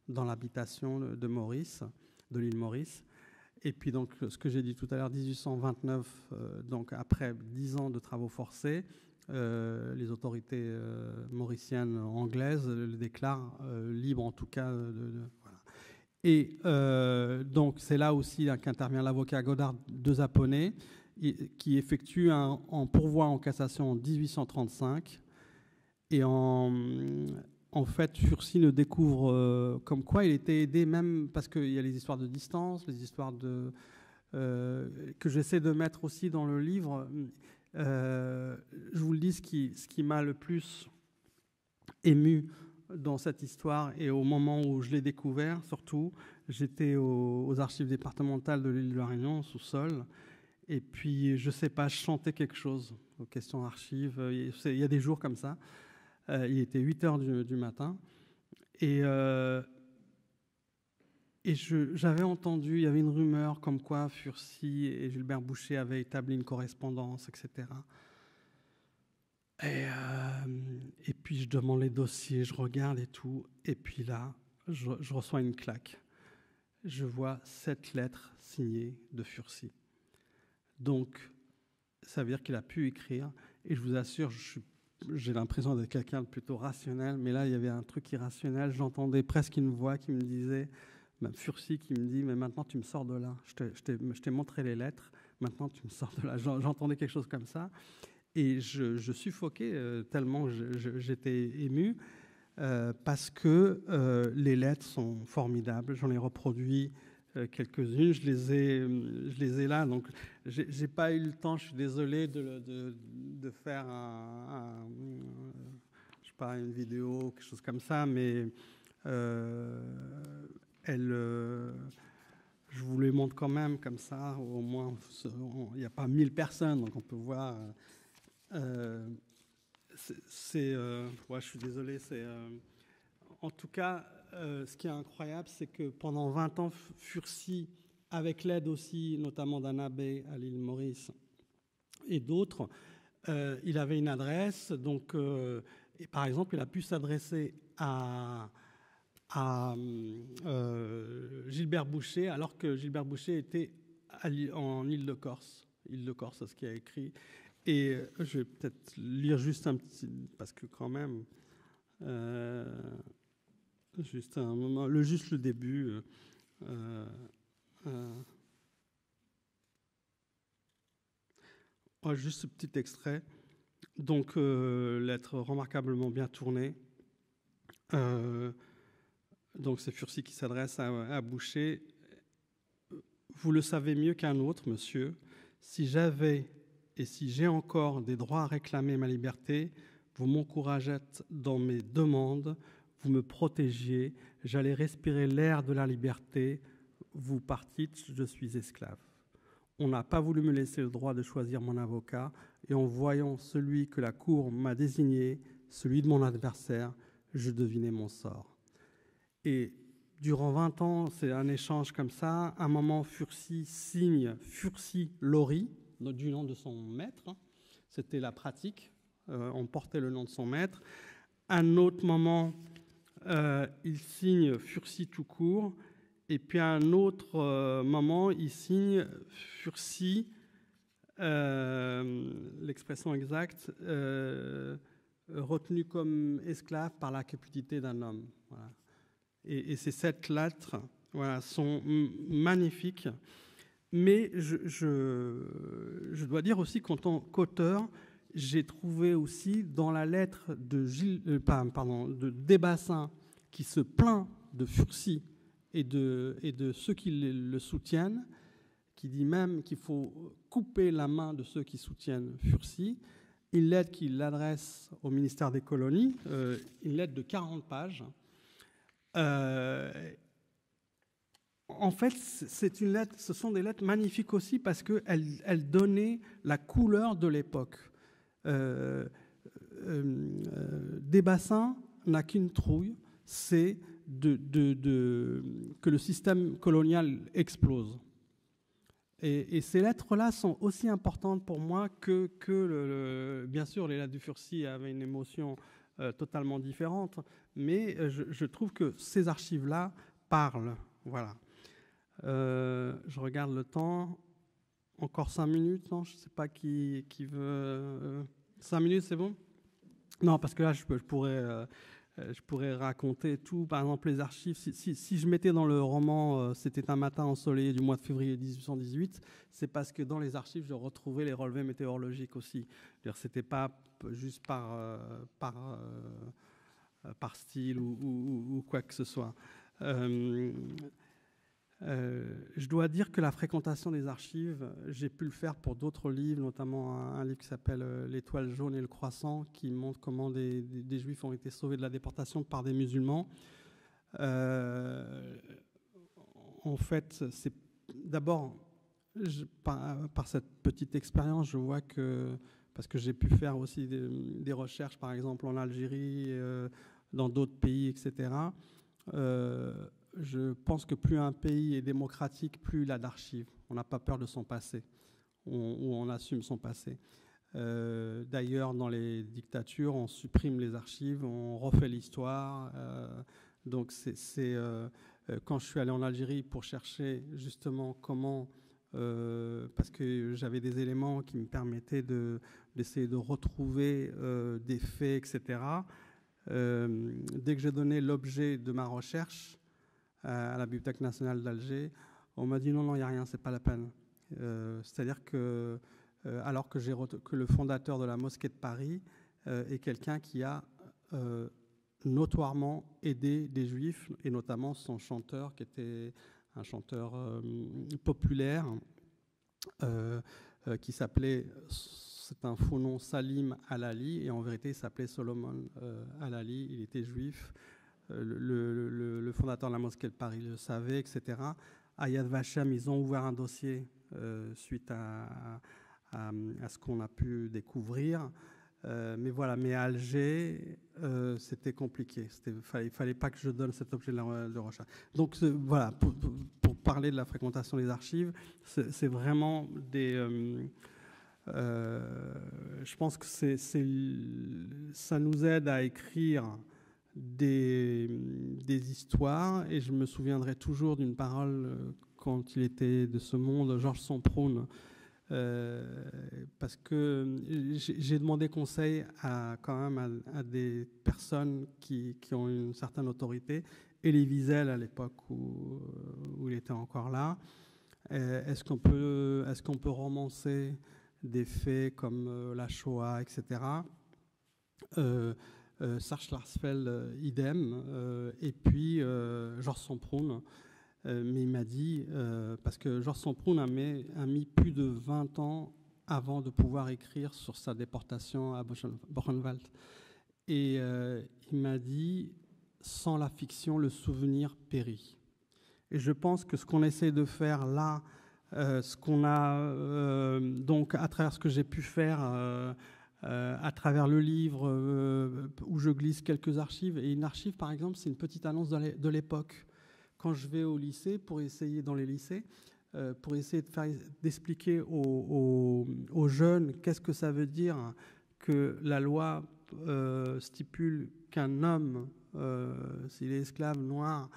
dans l'habitation de Maurice, de l'île Maurice. Et puis donc, ce que j'ai dit tout à l'heure, 1829, donc après 10 ans de travaux forcés, les autorités mauriciennes anglaises le déclarent libre, en tout cas. Voilà. Et donc, c'est là aussi qu'intervient l'avocat Godard de Zaponnet, qui effectue en pourvoi en cassation en 1835. Et en fait, Furcy ne découvre comme quoi il était aidé, même parce qu'il y a les histoires de distance, les histoires que j'essaie de mettre aussi dans le livre. Je vous le dis, ce qui m'a le plus ému dans cette histoire, et au moment où je l'ai découvert, surtout, j'étais aux archives départementales de l'île de la Réunion, sous-sol, et puis, je ne sais pas, je chantais quelque chose aux questions archives. Il y a des jours comme ça. Il était 8h du matin. Et j'avais entendu, il y avait une rumeur comme quoi Furcy et Gilbert Boucher avaient établi une correspondance, etc. Et puis, je demande les dossiers, je regarde et tout. Et puis là, je reçois une claque. Je vois 7 lettres signées de Furcy. Donc, ça veut dire qu'il a pu écrire. Et je vous assure, j'ai l'impression d'être quelqu'un de plutôt rationnel, mais là, il y avait un truc irrationnel. J'entendais presque une voix qui me disait, même Furcy qui me dit, mais maintenant, tu me sors de là. Je t'ai montré les lettres, maintenant, tu me sors de là. J'entendais quelque chose comme ça. Et je suffoquais tellement j'étais ému, parce que les lettres sont formidables. J'en ai reproduit quelques-unes, je les ai là, donc j'ai pas eu le temps, je suis désolé de faire je sais pas, une vidéo, quelque chose comme ça, mais je vous les montre quand même comme ça, au moins il n'y a pas 1000 personnes, donc on peut voir. Ouais, je suis désolé, en tout cas, ce qui est incroyable, c'est que pendant 20 ans, Furcy, avec l'aide aussi notamment d'un abbé à l'île Maurice et d'autres, il avait une adresse. Donc, et par exemple, il a pu s'adresser à Gilbert Boucher, alors que Gilbert Boucher était en Île-de-Corse. Île-de-Corse, c'est ce qu'il a écrit. Et je vais peut-être lire juste un petit, parce que quand même... juste un moment, juste le début. Juste ce petit extrait. Donc, lettre remarquablement bien tournée. Donc, c'est Furcy qui s'adresse à Boucher. Vous le savez mieux qu'un autre, monsieur. Si j'avais et si j'ai encore des droits à réclamer ma liberté, vous m'encouragêtes dans mes demandes, vous me protégiez, j'allais respirer l'air de la liberté, vous partîtes, je suis esclave. On n'a pas voulu me laisser le droit de choisir mon avocat, et en voyant celui que la cour m'a désigné, celui de mon adversaire, je devinais mon sort. Et durant 20 ans, c'est un échange comme ça. Un moment, Furcy signe Furcy Laurie, du nom de son maître. C'était la pratique. On portait le nom de son maître. Un autre moment, il signe Furcy tout court. Et puis à un autre moment, il signe Furcy, l'expression exacte, retenu comme esclave par la cupidité d'un homme. Voilà. Et ces 7 lettres, voilà, sont magnifiques. Mais je dois dire aussi qu'en tant qu'auteur, j'ai trouvé aussi dans la lettre de Desbassins, qui se plaint de Furcy et de ceux qui le soutiennent, qui dit même qu'il faut couper la main de ceux qui soutiennent Furcy, une lettre qu'il adresse au ministère des Colonies, une lettre de 40 pages. En fait, c'est une lettre, ce sont des lettres magnifiques aussi parce qu'elles donnaient la couleur de l'époque. Desbassins n'a qu'une trouille, c'est que le système colonial explose. Et ces lettres-là sont aussi importantes pour moi que bien sûr, les lettres du Furcy avaient une émotion totalement différente, mais je trouve que ces archives-là parlent. Voilà. Je regarde le temps. Encore 5 minutes, non? Je ne sais pas qui veut... 5 minutes, c'est bon? Non, parce que là, je pourrais raconter tout. Par exemple, les archives. Si je mettais dans le roman « C'était un matin ensoleillé du mois de février 1818 », c'est parce que dans les archives, je retrouvais les relevés météorologiques aussi. Ce n'était pas juste par style ou quoi que ce soit. Je dois dire que la fréquentation des archives, j'ai pu le faire pour d'autres livres, notamment un livre qui s'appelle « L'étoile jaune et le croissant », qui montre comment des Juifs ont été sauvés de la déportation par des musulmans. En fait, c'est d'abord, par cette petite expérience, je vois que, parce que j'ai pu faire aussi des recherches, par exemple en Algérie, dans d'autres pays, etc., je pense que plus un pays est démocratique, plus il a d'archives. On n'a pas peur de son passé, ou on assume son passé. D'ailleurs, dans les dictatures, on supprime les archives, on refait l'histoire. Donc, quand je suis allé en Algérie pour chercher justement comment, parce que j'avais des éléments qui me permettaient d'essayer de retrouver des faits, etc. Dès que j'ai donné l'objet de ma recherche à la Bibliothèque nationale d'Alger, on m'a dit non, il n'y a rien, c'est pas la peine. C'est-à-dire que, alors que le fondateur de la mosquée de Paris est quelqu'un qui a notoirement aidé des Juifs, et notamment son chanteur, qui était un chanteur populaire, qui s'appelait, c'est un faux nom, Salim Alali, et en vérité, il s'appelait Solomon Alali, il était juif. Le fondateur de la mosquée de Paris le savait, etc. À Yad Vashem, ils ont ouvert un dossier suite à ce qu'on a pu découvrir. Mais voilà, mais à Alger, c'était compliqué. Il fallait pas que je donne cet objet de recherche. Donc voilà, pour parler de la fréquentation des archives, c'est vraiment des... je pense que ça nous aide à écrire des histoires, et je me souviendrai toujours d'une parole quand il était de ce monde, Georges Somproun, parce que j'ai demandé conseil quand même à des personnes qui ont une certaine autorité. Elie Wiesel, à l'époque où il était encore là, est-ce qu'on peut romancer des faits comme la Shoah, etc. Serge Klarsfeld, idem, et puis Georges Somproun. Mais il m'a dit, parce que Georges Somproun a mis plus de 20 ans avant de pouvoir écrire sur sa déportation à Buchenwald. Et il m'a dit, sans la fiction, le souvenir périt. Et je pense que ce qu'on essaie de faire là, ce qu'on a, donc à travers ce que j'ai pu faire, à travers le livre où je glisse quelques archives, et une archive par exemple, c'est une petite annonce de l'époque. Quand je vais au lycée, pour essayer dans les lycées, pour essayer d'expliquer aux jeunes qu'est-ce que ça veut dire que la loi stipule qu'un homme, s'il est esclave noir,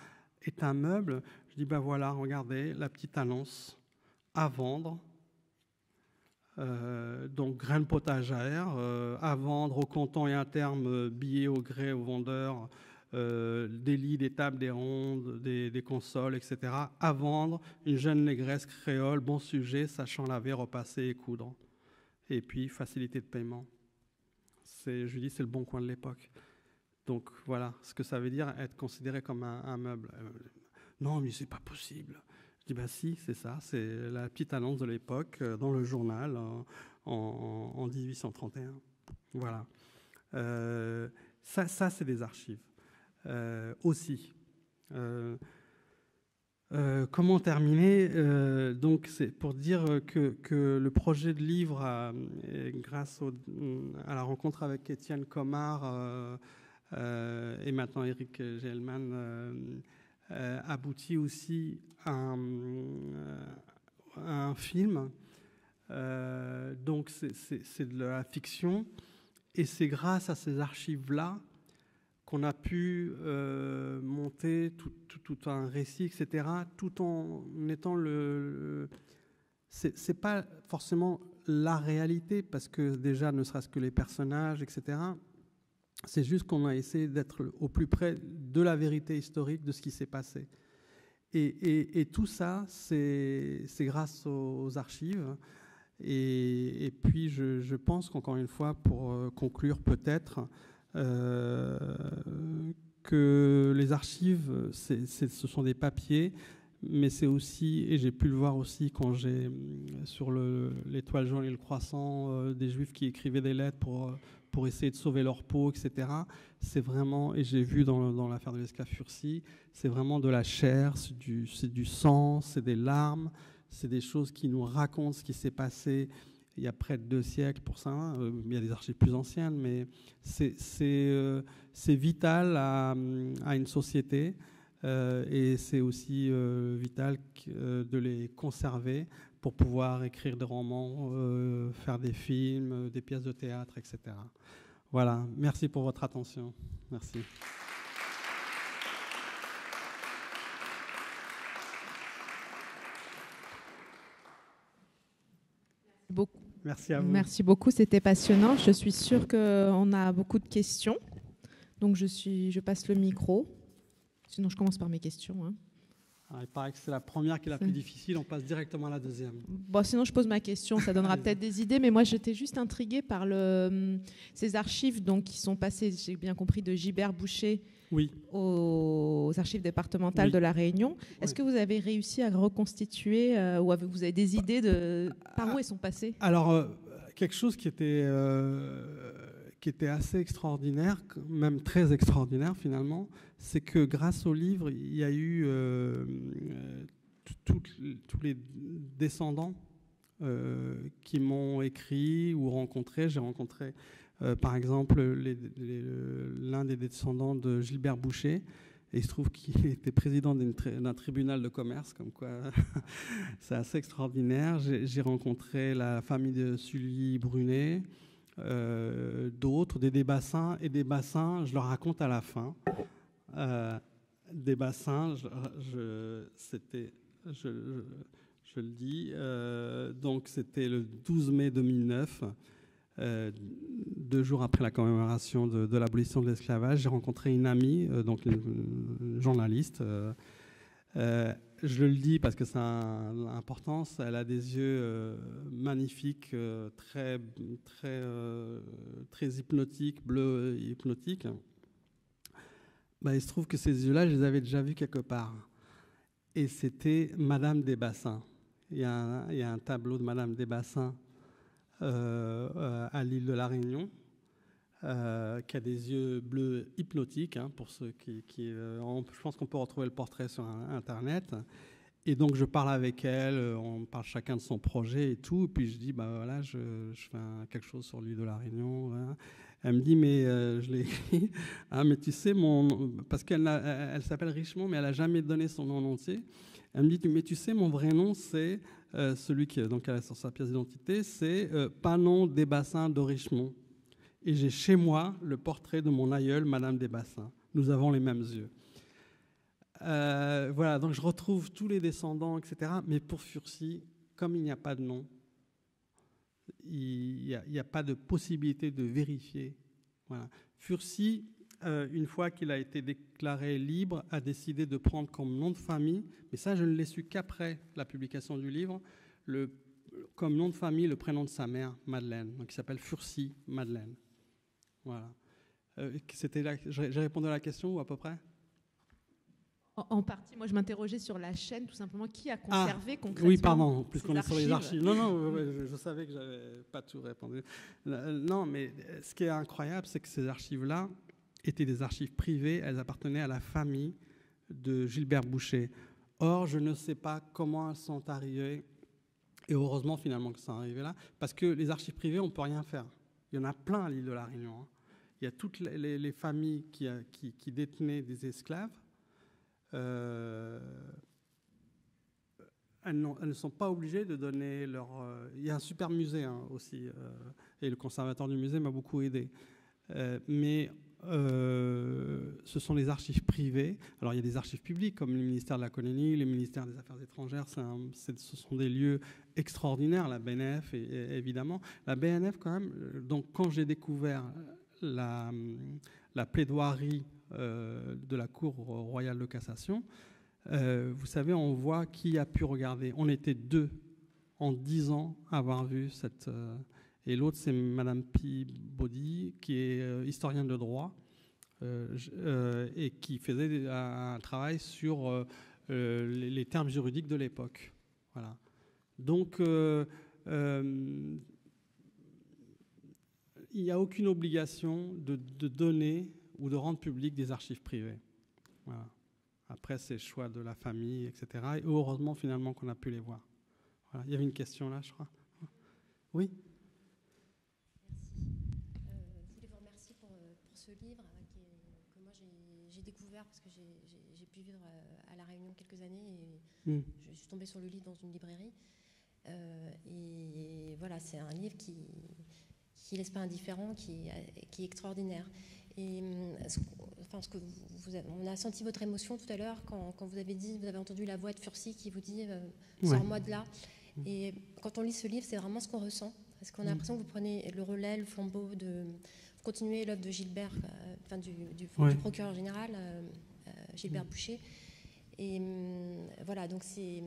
est un meuble, je dis ben voilà, regardez la petite annonce à vendre, donc graines potagères, à vendre au comptant et à terme, billets au gré aux vendeurs, des lits, des tables, des rondes, des consoles, etc. À vendre, une jeune négresse créole, bon sujet, sachant laver, repasser et coudre. Et puis, facilité de paiement. Je dis, c'est le bon coin de l'époque. Donc, voilà ce que ça veut dire être considéré comme un meuble. Non, mais c'est pas possible. Je dis, ben si, c'est ça. C'est la petite annonce de l'époque dans le journal en 1831. Voilà. Ça c'est des archives. Aussi. Comment terminer donc c'est pour dire que le projet de livre, grâce à la rencontre avec Étienne Comard et maintenant Eric Gelman, aboutit aussi à un film. Donc c'est de la fiction, et c'est grâce à ces archives-là qu'on a pu monter tout un récit, etc., tout en étant c'est pas forcément la réalité, parce que déjà, ne serait-ce que les personnages, etc., c'est juste qu'on a essayé d'être au plus près de la vérité historique de ce qui s'est passé. Et tout ça, c'est grâce aux archives. Et puis, je pense qu'encore une fois, pour conclure peut-être, que les archives, ce sont des papiers, mais c'est aussi, et j'ai pu le voir aussi quand j'ai sur l'étoile jaune et le croissant, des Juifs qui écrivaient des lettres pour essayer de sauver leur peau, etc. C'est vraiment, et j'ai vu dans l'affaire de l'esclave Furcy, c'est vraiment de la chair, c'est du sang, c'est des larmes, c'est des choses qui nous racontent ce qui s'est passé il y a près de 2 siècles pour ça. Il y a des archives plus anciennes, mais c'est vital à une société, et c'est aussi vital de les conserver pour pouvoir écrire des romans, faire des films, des pièces de théâtre, etc. Voilà, merci pour votre attention. Merci. Merci à vous. Merci beaucoup, c'était passionnant. Je suis sûre qu'on a beaucoup de questions. Donc je passe le micro. Sinon, je commence par mes questions. Hein. Il paraît que c'est la première qui est la plus difficile, on passe directement à la deuxième. Bon, sinon, je pose ma question, ça donnera peut-être des idées, mais moi, j'étais juste intriguée par ces archives donc, qui sont passées, j'ai bien compris, de Gilbert Boucher aux archives départementales de La Réunion. Est-ce que vous avez réussi à reconstituer, ou vous avez des idées par où elles sont passées? Alors, quelque chose qui était assez extraordinaire, même très extraordinaire finalement, c'est que grâce au livre, il y a eu tous les descendants qui m'ont écrit ou rencontré. J'ai rencontré par exemple l'un des descendants de Gilbert Boucher, et il se trouve qu'il était président d'un tribunal de commerce, comme quoi c'est assez extraordinaire. J'ai rencontré la famille de Sully Brunet, d'autres, des bassins, et des bassins, je leur raconte à la fin. Des bassins, je le dis, donc c'était le 12 mai 2009, 2 jours après la commémoration de l'abolition de l'esclavage. J'ai rencontré une amie, donc une journaliste. Je le dis parce que ça a l'importance. Elle a des yeux magnifiques, très hypnotiques, bleus hypnotiques. Il se trouve que ces yeux-là, je les avais déjà vus quelque part. Et c'était Madame Desbassins. Il y a un tableau de Madame Desbassins à l'île de la Réunion, qui a des yeux bleus hypnotiques, hein, pour ceux je pense qu'on peut retrouver le portrait sur Internet. Et donc je parle avec elle, on parle chacun de son projet et tout, et puis je dis, bah voilà, je fais quelque chose sur l'île de la Réunion. Voilà. Elle me dit, mais je l'ai écrit, ah, mais tu sais, parce qu'elle s'appelle Richemont, mais elle n'a jamais donné son nom en entier. Elle me dit, mais tu sais, mon vrai nom, c'est celui qui donc elle a sur sa pièce d'identité, c'est Panon Desbassins de Richemont. Et j'ai chez moi le portrait de mon aïeule, Madame Desbassins. Nous avons les mêmes yeux. Voilà, donc je retrouve tous les descendants, etc. Mais pour Furcy, comme il n'y a pas de nom, il n'y a pas de possibilité de vérifier. Voilà. Furcy, une fois qu'il a été déclaré libre, a décidé de prendre comme nom de famille, mais ça je ne l'ai su qu'après la publication du livre, comme nom de famille le prénom de sa mère, Madeleine. Donc il s'appelle Furcy Madeleine. Voilà. J'ai répondu à la question ou à peu près ? En partie, moi je m'interrogeais sur la chaîne, tout simplement, qui a conservé concrètement. Oui, pardon, puisqu'on est sur les archives. Non, je savais que je n'avais pas tout répondu. Non, mais ce qui est incroyable, c'est que ces archives-là étaient des archives privées, elles appartenaient à la famille de Gilbert Boucher. Or, je ne sais pas comment elles sont arrivées, et heureusement finalement que ça sont arrivé là, parce que les archives privées, on ne peut rien faire. Il y en a plein à l'île de la Réunion. Hein. Il y a toutes les familles qui détenaient des esclaves. Elles ne sont pas obligées de donner leur... il y a un super musée hein, aussi, et le conservateur du musée m'a beaucoup aidé. Mais ce sont des archives privées. Alors il y a des archives publiques comme le ministère de la Colonie, le ministère des Affaires étrangères. Ce sont des lieux extraordinaires, la BNF évidemment. La BNF quand même, donc quand j'ai découvert la plaidoirie de la Cour royale de cassation, vous savez, on voit qui a pu regarder. On était 2 en 10 ans à avoir vu cette... et l'autre, c'est Madame Peabody, qui est historienne de droit et qui faisait un travail sur les termes juridiques de l'époque. Voilà. Donc, il n'y a aucune obligation de donner ou de rendre public des archives privées. Voilà. Après, c'est le choix de la famille, etc. Et heureusement, finalement, qu'on a pu les voir. Voilà. Il y avait une question là, je crois. Oui. Merci. Je voulais vous remercier pour ce livre que moi j'ai découvert parce que j'ai pu vivre à La Réunion quelques années et je suis tombée sur le livre dans une librairie. Et voilà, c'est un livre qui laisse pas indifférent, qui est extraordinaire. Et on a senti votre émotion tout à l'heure quand vous avez entendu la voix de Furcy qui vous dit sors-moi de là. Et quand on lit ce livre, c'est vraiment ce qu'on ressent, parce qu'on a l'impression que vous prenez le relais, le flambeau, vous continuez l'œuvre de Gilbert, du procureur général Gilbert Boucher. Et voilà, donc cette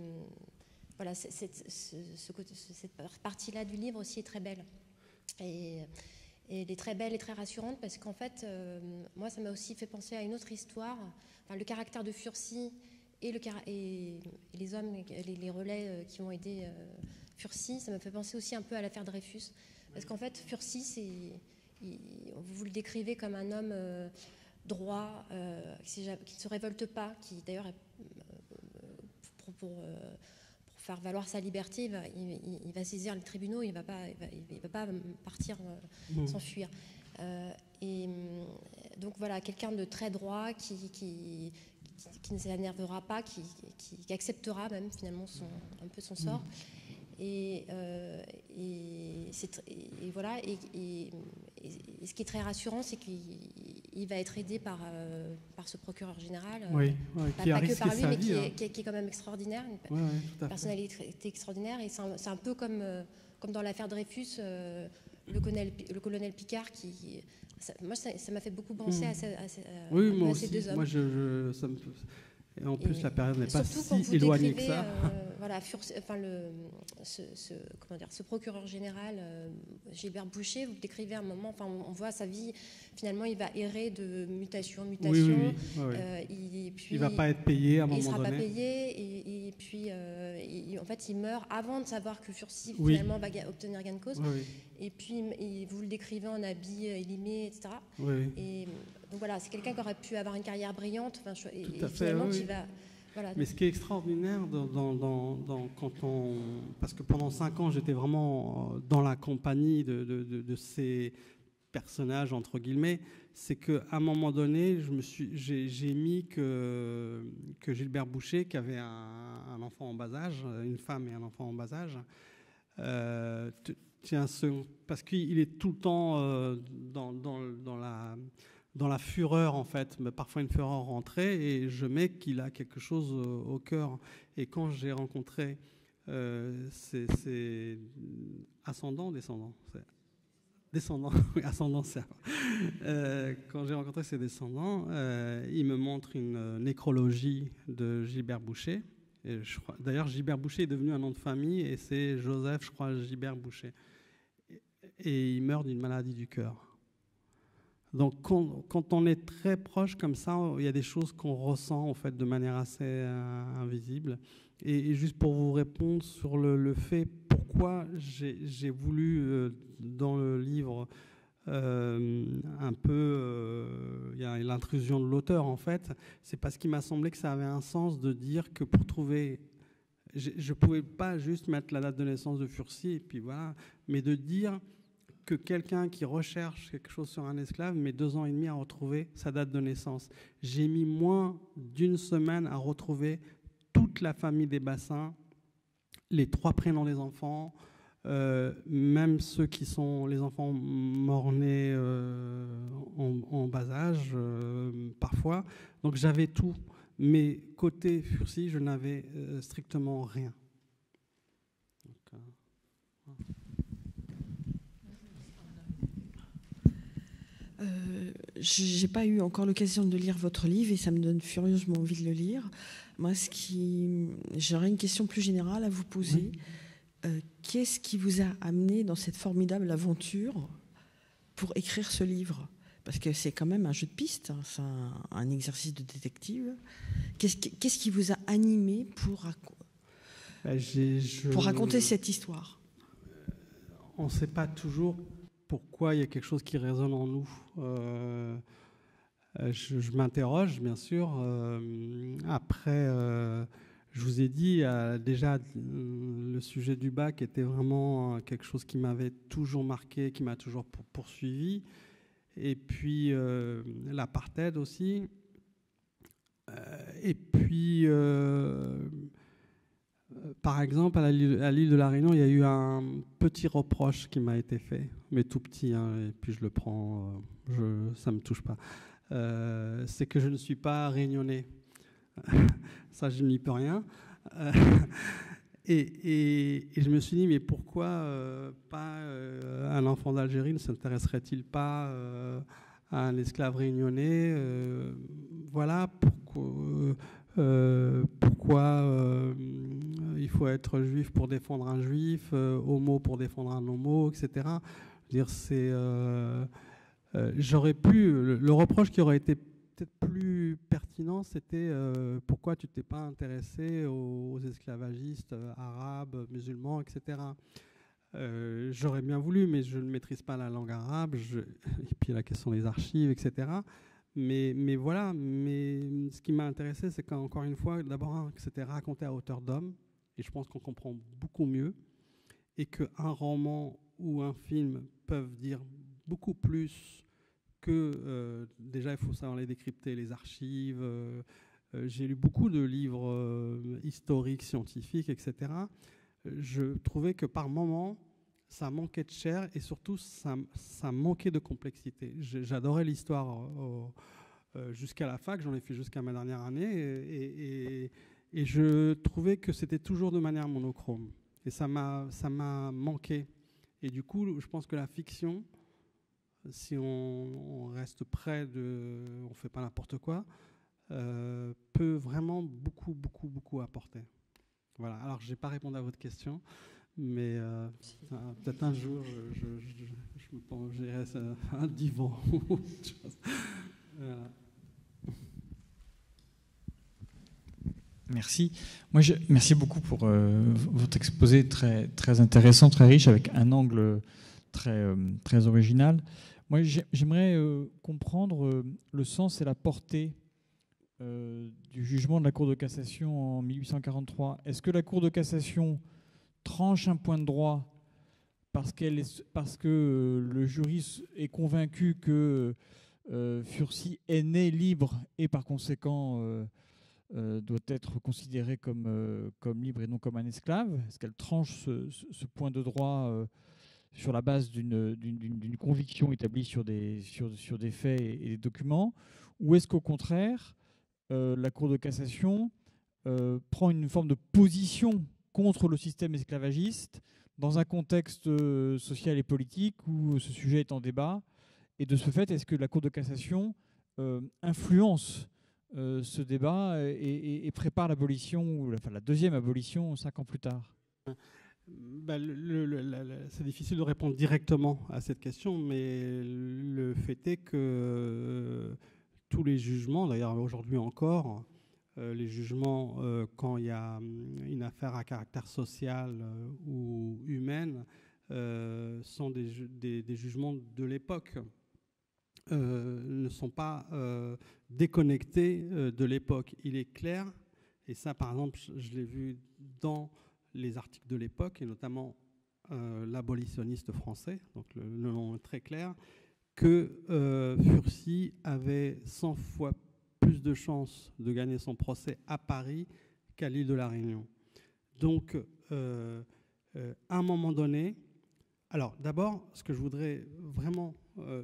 partie-là du livre aussi est très belle. Et elle est très belle et très rassurante parce qu'en fait, moi, ça m'a aussi fait penser à une autre histoire. Enfin, le caractère de Furcy et les hommes, les relais qui ont aidé Furcy, ça m'a fait penser aussi un peu à l'affaire Dreyfus. Parce qu'en fait, Furcy, vous le décrivez comme un homme droit, qui ne se révolte pas, qui d'ailleurs, pour faire valoir sa liberté, il va saisir les tribunaux, il ne va pas partir s'enfuir. Et donc voilà, quelqu'un de très droit qui ne s'énervera pas, qui acceptera même finalement un peu son sort. Et voilà. Et ce qui est très rassurant, c'est qu'il va être aidé par ce procureur général, pas que par lui, mais qui est quand même extraordinaire, une personnalité extraordinaire. Et c'est un peu comme dans l'affaire Dreyfus, le colonel Picard, moi ça m'a fait beaucoup penser à ces deux hommes. Moi, Et en plus, la période n'est pas si éloignée que ça. Voilà, ce procureur général, Gilbert Boucher, vous le décrivez à un moment, on voit sa vie, finalement, il va errer de mutation en mutation. Oui. Puis, il ne va pas être payé à un moment donné. Il ne sera pas payé, et puis, en fait, il meurt avant de savoir que Furcy, finalement, va obtenir gain de cause. Et puis, vous le décrivez en habit élimé, etc. Et donc voilà, c'est quelqu'un qui aurait pu avoir une carrière brillante, et finalement, qui va... Voilà. Mais ce qui est extraordinaire, parce que pendant 5 ans, j'étais vraiment dans la compagnie de ces personnages, entre guillemets, c'est qu'à un moment donné, j'ai mis que Gilbert Boucher, qui avait un enfant en bas âge, une femme et un enfant en bas âge, parce qu'il est tout le temps dans la fureur, en fait, mais parfois une fureur rentrée, et je mets qu'il a quelque chose au cœur. Et quand j'ai rencontré ses ascendants, descendants, oui, ascendants, c'est quand j'ai rencontré ses descendants, il me montre une nécrologie de Gilbert Boucher. D'ailleurs, Gilbert Boucher est devenu un nom de famille, et c'est Joseph, je crois, Gilbert Boucher. Et il meurt d'une maladie du cœur. Donc, quand on est très proche comme ça, il y a des choses qu'on ressent en fait de manière assez invisible. Et juste pour vous répondre sur le fait pourquoi j'ai voulu dans le livre un peu, il y a l'intrusion de l'auteur en fait, c'est parce qu'il m'a semblé que ça avait un sens de dire que pour trouver, je pouvais pas juste mettre la date de naissance de Furcy et puis voilà, mais de dire que quelqu'un qui recherche quelque chose sur un esclave met 2 ans et demi à retrouver sa date de naissance. J'ai mis moins d'1 semaine à retrouver toute la famille des Bassins, les 3 prénoms des enfants, même ceux qui sont les enfants morts-nés en bas âge, parfois. Donc j'avais tout. Mais côté Furcy, je n'avais strictement rien. Donc, j'ai pas eu encore l'occasion de lire votre livre et ça me donne furieusement envie de le lire. Moi, j'aurais une question plus générale à vous poser. Qu'est-ce qui vous a amené dans cette formidable aventure pour écrire ce livre? Parce que c'est quand même un jeu de piste, hein, c'est un exercice de détective. Qu'est-ce qui vous a animé pour raconter cette histoire? On ne sait pas toujours pourquoi il y a quelque chose qui résonne en nous. Je m'interroge, bien sûr. Après, je vous ai dit, déjà, le sujet du bac était vraiment quelque chose qui m'avait toujours marqué, qui m'a toujours poursuivi. Et puis, l'apartheid aussi. Et puis, par exemple, à l'île de la Réunion, il y a eu un petit reproche qui m'a été fait, mais tout petit, hein, et puis je le prends, ça ne me touche pas. C'est que je ne suis pas réunionnais. Ça, je n'y peux rien. Et je me suis dit, mais pourquoi pas un enfant d'Algérie ne s'intéresserait-il pas à un esclave réunionnais? Voilà pourquoi il faut être juif pour défendre un juif, homo pour défendre un homo, etc. Dire, j'aurais pu, le reproche qui aurait été peut-être plus pertinent, c'était pourquoi tu t'es pas intéressé aux esclavagistes arabes, musulmans, etc. J'aurais bien voulu, mais je ne maîtrise pas la langue arabe, et puis la question des archives, etc. Mais voilà, mais ce qui m'a intéressé, c'est qu'encore une fois, d'abord, que c'était raconté à hauteur d'homme, et je pense qu'on comprend beaucoup mieux, et qu'un roman ou un film peuvent dire beaucoup plus que déjà il faut savoir les décrypter, les archives. J'ai lu beaucoup de livres historiques, scientifiques, etc. Je trouvais que par moments, ça manquait de chair et surtout, ça manquait de complexité. J'adorais l'histoire jusqu'à la fac, j'en ai fait jusqu'à ma dernière année et je trouvais que c'était toujours de manière monochrome. Et ça m'a manqué. Et du coup, je pense que la fiction, si on reste près on ne fait pas n'importe quoi, peut vraiment beaucoup apporter. Voilà. Alors, je n'ai pas répondu à votre question, mais peut-être un jour, j'irai un divan ou autre chose. Voilà. Merci. Merci beaucoup pour votre exposé très, très intéressant, très riche, avec un angle très original. Moi, j'aimerais comprendre le sens et la portée du jugement de la Cour de cassation en 1843. Est-ce que la Cour de cassation tranche un point de droit parce que le jury est convaincu que Furcy est né libre et par conséquent doit être considéré comme libre et non comme un esclave? Est-ce qu'elle tranche ce point de droit sur la base d'une conviction établie sur des faits et des documents? Ou est-ce qu'au contraire, la Cour de cassation prend une forme de position contre le système esclavagiste dans un contexte social et politique où ce sujet est en débat? Et de ce fait, est-ce que la Cour de cassation influence ce débat et prépare l'abolition, la deuxième abolition 5 ans plus tard? C'est difficile de répondre directement à cette question, mais le fait est que tous les jugements, d'ailleurs aujourd'hui encore, les jugements quand il y a une affaire à caractère social ou humaine sont des jugements de l'époque. Ne sont pas déconnectés de l'époque. Il est clair, et ça par exemple je l'ai vu dans les articles de l'époque, et notamment l'abolitionniste français, donc le nom est très clair, que Furcy avait 100 fois plus de chances de gagner son procès à Paris qu'à l'île de la Réunion. Donc à un moment donné, alors d'abord, ce que je voudrais vraiment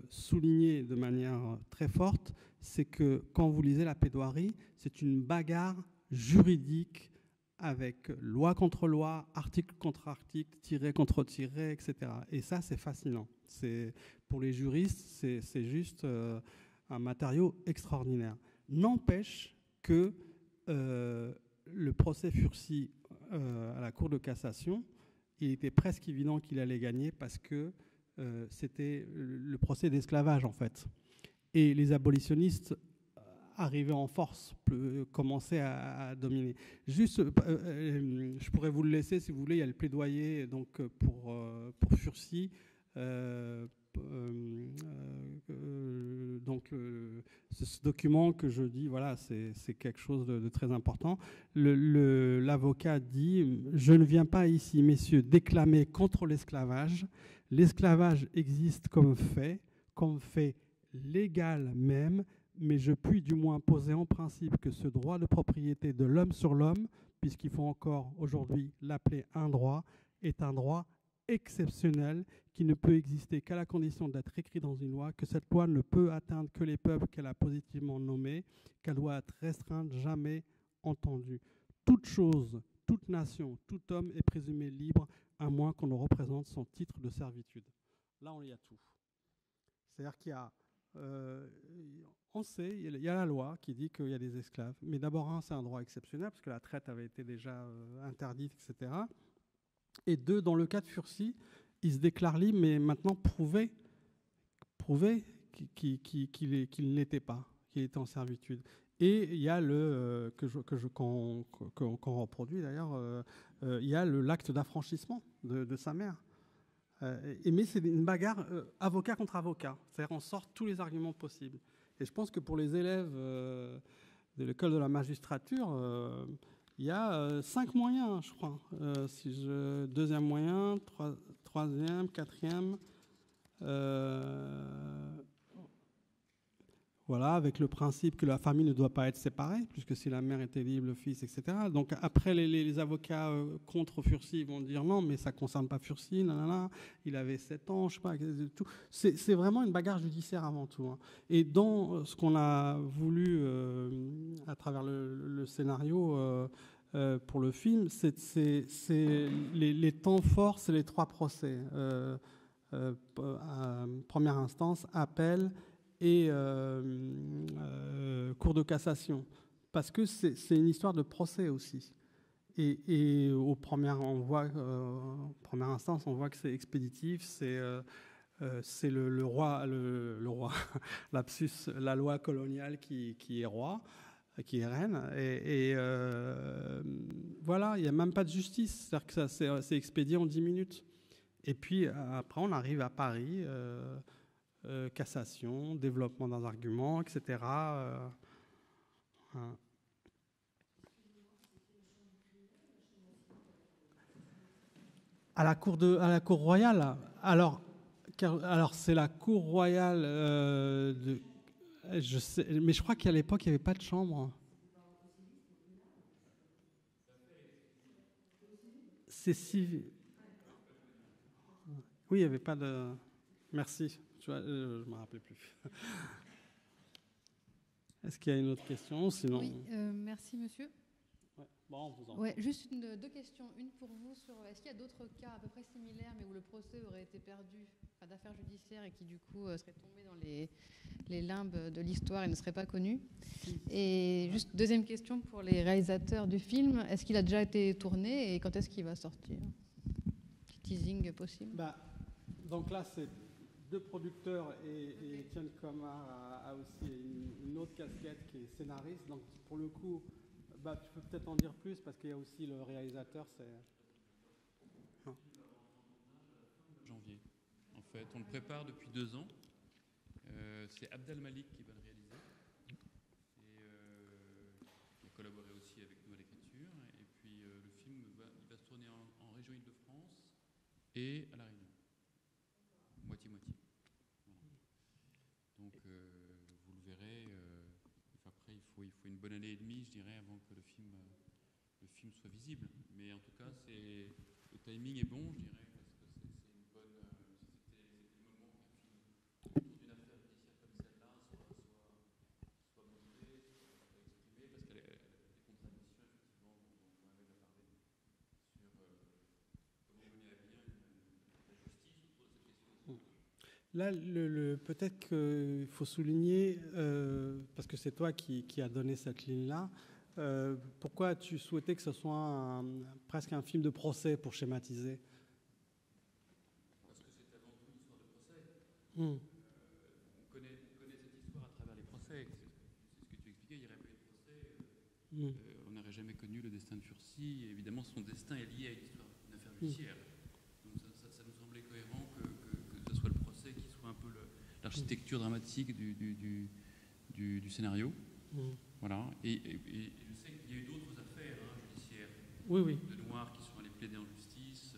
souligner de manière très forte, c'est que quand vous lisez la plaidoirie, c'est une bagarre juridique avec loi contre loi, article contre article, tiré contre tiré, etc. Et ça, c'est fascinant. Pour les juristes, c'est juste un matériau extraordinaire. N'empêche que le procès Furcy à la Cour de cassation, il était presque évident qu'il allait gagner parce que c'était le procès d'esclavage, en fait. Et les abolitionnistes arrivaient en force, commençaient à dominer. Juste, je pourrais vous le laisser si vous voulez, il y a le plaidoyer donc, pour Furcy. Donc, c'est ce document que je dis, voilà, c'est quelque chose de très important. L'avocat dit « Je ne viens pas ici, messieurs, déclamer contre l'esclavage. L'esclavage existe comme fait légal même, mais je puis du moins poser en principe que ce droit de propriété de l'homme sur l'homme, puisqu'il faut encore aujourd'hui l'appeler un droit, est un droit exceptionnel qui ne peut exister qu'à la condition d'être écrit dans une loi, que cette loi ne peut atteindre que les peuples qu'elle a positivement nommés, qu'elle doit être restreinte, jamais entendue. Toute chose, toute nation, tout homme est présumé libre, à moins qu'on ne représente son titre de servitude. » Là, on y a tout. C'est-à-dire qu'il y a... on sait, il y a la loi qui dit qu'il y a des esclaves, mais d'abord, c'est un droit exceptionnel, parce que la traite avait été déjà interdite, etc. Et deux, dans le cas de Furcy, il se déclare libre, mais maintenant prouver qu'il n'était pas, qu'il était en servitude. Et il y a qu'on reproduit d'ailleurs, il y a l'acte d'affranchissement de sa mère. Mais c'est une bagarre avocat contre avocat, c'est-à-dire on sort tous les arguments possibles. Et je pense que pour les élèves de l'école de la magistrature, il y a 5 moyens, je crois. Deuxième moyen, troisième, quatrième. Voilà, avec le principe que la famille ne doit pas être séparée, puisque si la mère était libre, le fils, etc. Donc après, les avocats contre Furcy vont dire non, mais ça ne concerne pas Furcy, nanana, il avait 7 ans, je ne sais pas, tout. C'est vraiment une bagarre judiciaire avant tout. Hein. Et dans ce qu'on a voulu, à travers le scénario pour le film, les temps forts, c'est les 3 procès. Première instance, appel et Cour de cassation, parce que c'est une histoire de procès aussi. Et au première instance, on voit que c'est expéditif, c'est le roi, lapsus, la loi coloniale qui est roi, qui est reine. Et voilà, il n'y a même pas de justice, c'est-à-dire que c'est expédié en 10 minutes. Et puis après, on arrive à Paris, cassation, développement d'un argument, etc. À la cour royale. Alors c'est la cour royale je sais, mais je crois qu'à l'époque il n'y avait pas de chambre. C'est si. Oui, il n'y avait pas de. Merci. Je ne me rappelais plus. Est-ce qu'il y a une autre question? Sinon... Oui, merci monsieur. Ouais. Bon, vous en... Ouais, juste deux questions. Une pour vous sur est-ce qu'il y a d'autres cas à peu près similaires mais où le procès aurait été perdu, enfin, d'affaires judiciaires et qui du coup seraient tombés dans les limbes de l'histoire et ne seraient pas connus. Et juste deuxième question pour les réalisateurs du film, est-ce qu'il a déjà été tourné et quand est-ce qu'il va sortir? Petit teasing possible. Donc là c'est 2 producteurs et Étienne Comard a aussi une autre casquette qui est scénariste. Donc pour le coup, tu peux peut-être en dire plus parce qu'il y a aussi le réalisateur. Non. Janvier. En fait, on le prépare depuis 2 ans. C'est Abdel Malik qui va le réaliser. Et il a collaboré aussi avec nous à l'écriture. Et puis le film il va se tourner en région Île-de-France et à La Réunion. Moitié-moitié. Voilà. Donc vous le verrez. Après, il faut une bonne année et demie, je dirais, avant que le film soit visible. Mais en tout cas, le timing est bon, je dirais, parce que c'est une bonne. C'était le moment qu'un film autour d'une affaire judiciaire comme celle-là soit montré, soit exprimé, parce qu'elle a des contradictions, effectivement, dont Mohamed a parlé, sur comment mener à bien la justice autour de cette question. Là, peut-être qu'il faut souligner, parce que c'est toi qui as donné cette ligne-là, pourquoi tu souhaitais que ce soit presque un film de procès pour schématiser? Parce que c'est avant tout une histoire de procès. On connaît cette histoire à travers les procès. C'est ce que tu expliquais, il n'y aurait pas eu de procès. On n'aurait jamais connu le destin de Furcy. Et évidemment, son destin est lié à une affaire judiciaire. Donc ça nous semblait cohérent que ce soit le procès qui soit un peu l'architecture dramatique du scénario. Voilà. Et je sais qu'il y a eu d'autres affaires judiciaires de Noirs qui sont allés plaider en justice,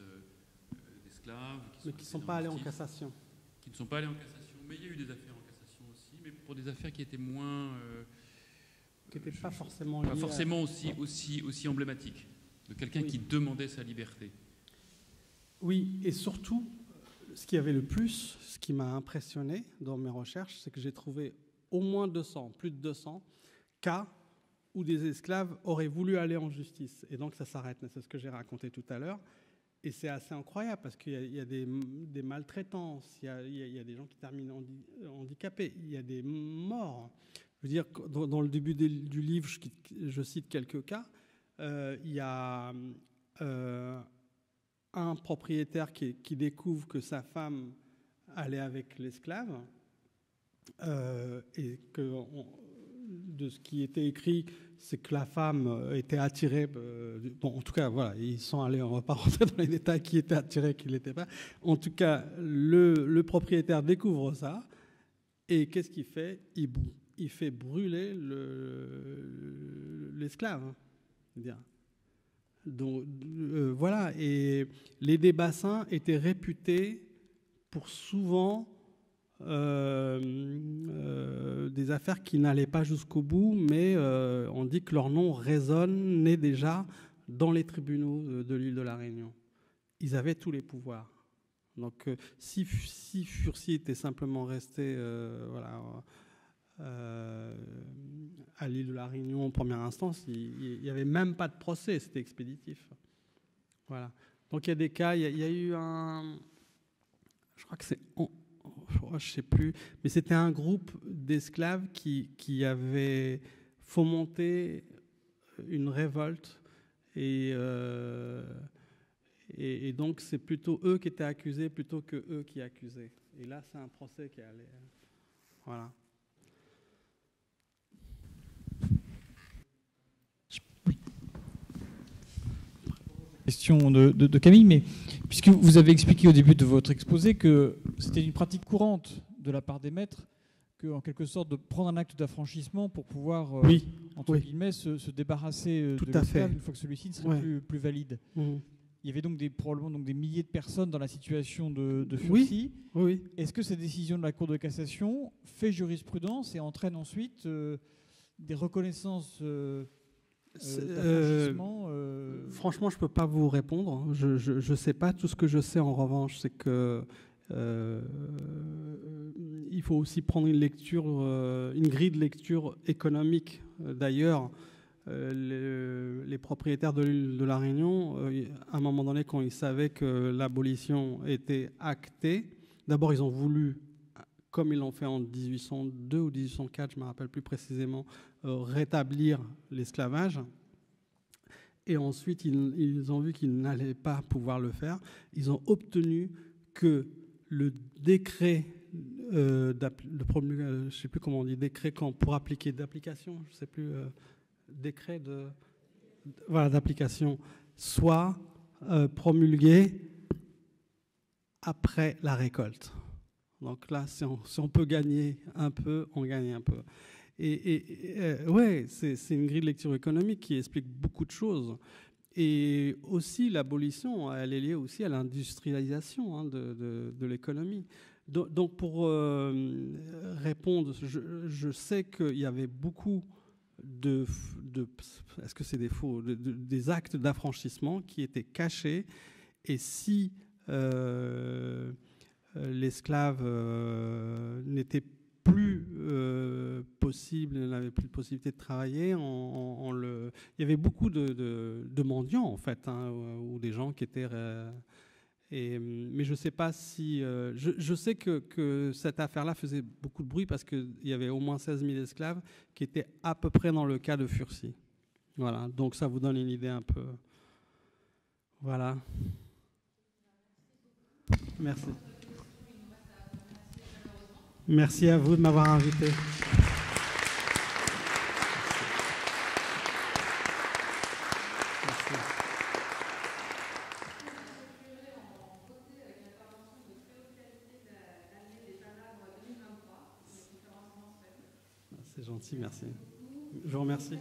d'esclaves. Mais qui ne sont pas allés en cassation. Qui ne sont pas allés en cassation. Mais il y a eu des affaires en cassation aussi, mais pour des affaires qui étaient moins... qui n'étaient pas forcément liées aussi emblématiques. De quelqu'un qui demandait sa liberté. Oui, et surtout, ce qui avait le plus, ce qui m'a impressionné dans mes recherches, c'est que j'ai trouvé au moins 200, plus de 200 cas où des esclaves auraient voulu aller en justice. Et donc ça s'arrête, c'est ce que j'ai raconté tout à l'heure. Et c'est assez incroyable parce qu'il y a des maltraitances, il y a des gens qui terminent handicapés, il y a des morts. Je veux dire, dans le début du livre, je cite quelques cas. Il y a un propriétaire qui découvre que sa femme allait avec l'esclave et que de ce qui était écrit, c'est que la femme était attirée. En tout cas, voilà, ils sont allés. On ne va pas rentrer dans les détails qui était attiré, qui ne l'était pas. En tout cas, le propriétaire découvre ça et qu'est-ce qu'il fait? Il fait brûler l'esclave. Donc voilà, et les Des-Bassins étaient réputés pour souvent des affaires qui n'allaient pas jusqu'au bout, mais on dit que leur nom résonnait déjà dans les tribunaux de l'île de la Réunion. Ils avaient tous les pouvoirs. Donc si Furcy était simplement resté à l'île de la Réunion en première instance, il n'y avait même pas de procès, c'était expéditif. Voilà. Donc il y a des cas, il y a eu un... Je crois que c'est... je ne sais plus, mais c'était un groupe d'esclaves qui avait fomenté une révolte et donc c'est plutôt eux qui étaient accusés plutôt que eux qui accusaient. Et là, c'est un procès qui allait... Voilà. Question de Camille, mais puisque vous avez expliqué au début de votre exposé que c'était une pratique courante de la part des maîtres, en quelque sorte de prendre un acte d'affranchissement pour pouvoir, entre guillemets, se débarrasser de l'esclave une fois que celui-ci ne serait plus valide. Il y avait donc probablement des milliers de personnes dans la situation de Furcy. Oui. Est-ce que cette décision de la Cour de cassation fait jurisprudence et entraîne ensuite des reconnaissances franchement, je ne peux pas vous répondre. Je ne sais pas. Tout ce que je sais, en revanche, c'est que il faut aussi prendre une lecture, une grille de lecture économique. D'ailleurs, les propriétaires de l'île de la Réunion, à un moment donné, quand ils savaient que l'abolition était actée, d'abord, ils ont voulu, comme ils l'ont fait en 1802 ou 1804, je ne me rappelle plus précisément, rétablir l'esclavage. Et ensuite, ils ont vu qu'ils n'allaient pas pouvoir le faire. Ils ont obtenu que le décret de promulgation, je ne sais plus comment on dit, décret pour appliquer d'application, je ne sais plus, décret d'application, soit promulgué après la récolte. Donc là, si on peut gagner un peu, on gagne un peu. C'est une grille de lecture économique qui explique beaucoup de choses. Et aussi, l'abolition, elle est liée aussi à l'industrialisation de l'économie. Donc, pour répondre, je sais qu'il y avait beaucoup est-ce que c'est des faux, des actes d'affranchissement qui étaient cachés. Et si l'esclave n'était plus possible, n'avait plus de possibilité de travailler, il y avait beaucoup de mendiants en fait, ou des gens qui étaient... mais je ne sais pas si... je sais que cette affaire-là faisait beaucoup de bruit parce qu'il y avait au moins 16 000 esclaves qui étaient à peu près dans le cas de Furcy. Voilà, donc ça vous donne une idée un peu... Voilà. Merci. Merci à vous de m'avoir invité. C'est gentil, merci. Je vous remercie.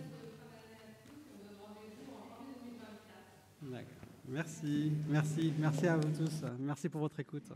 D'accord. Merci à vous tous. Merci pour votre écoute.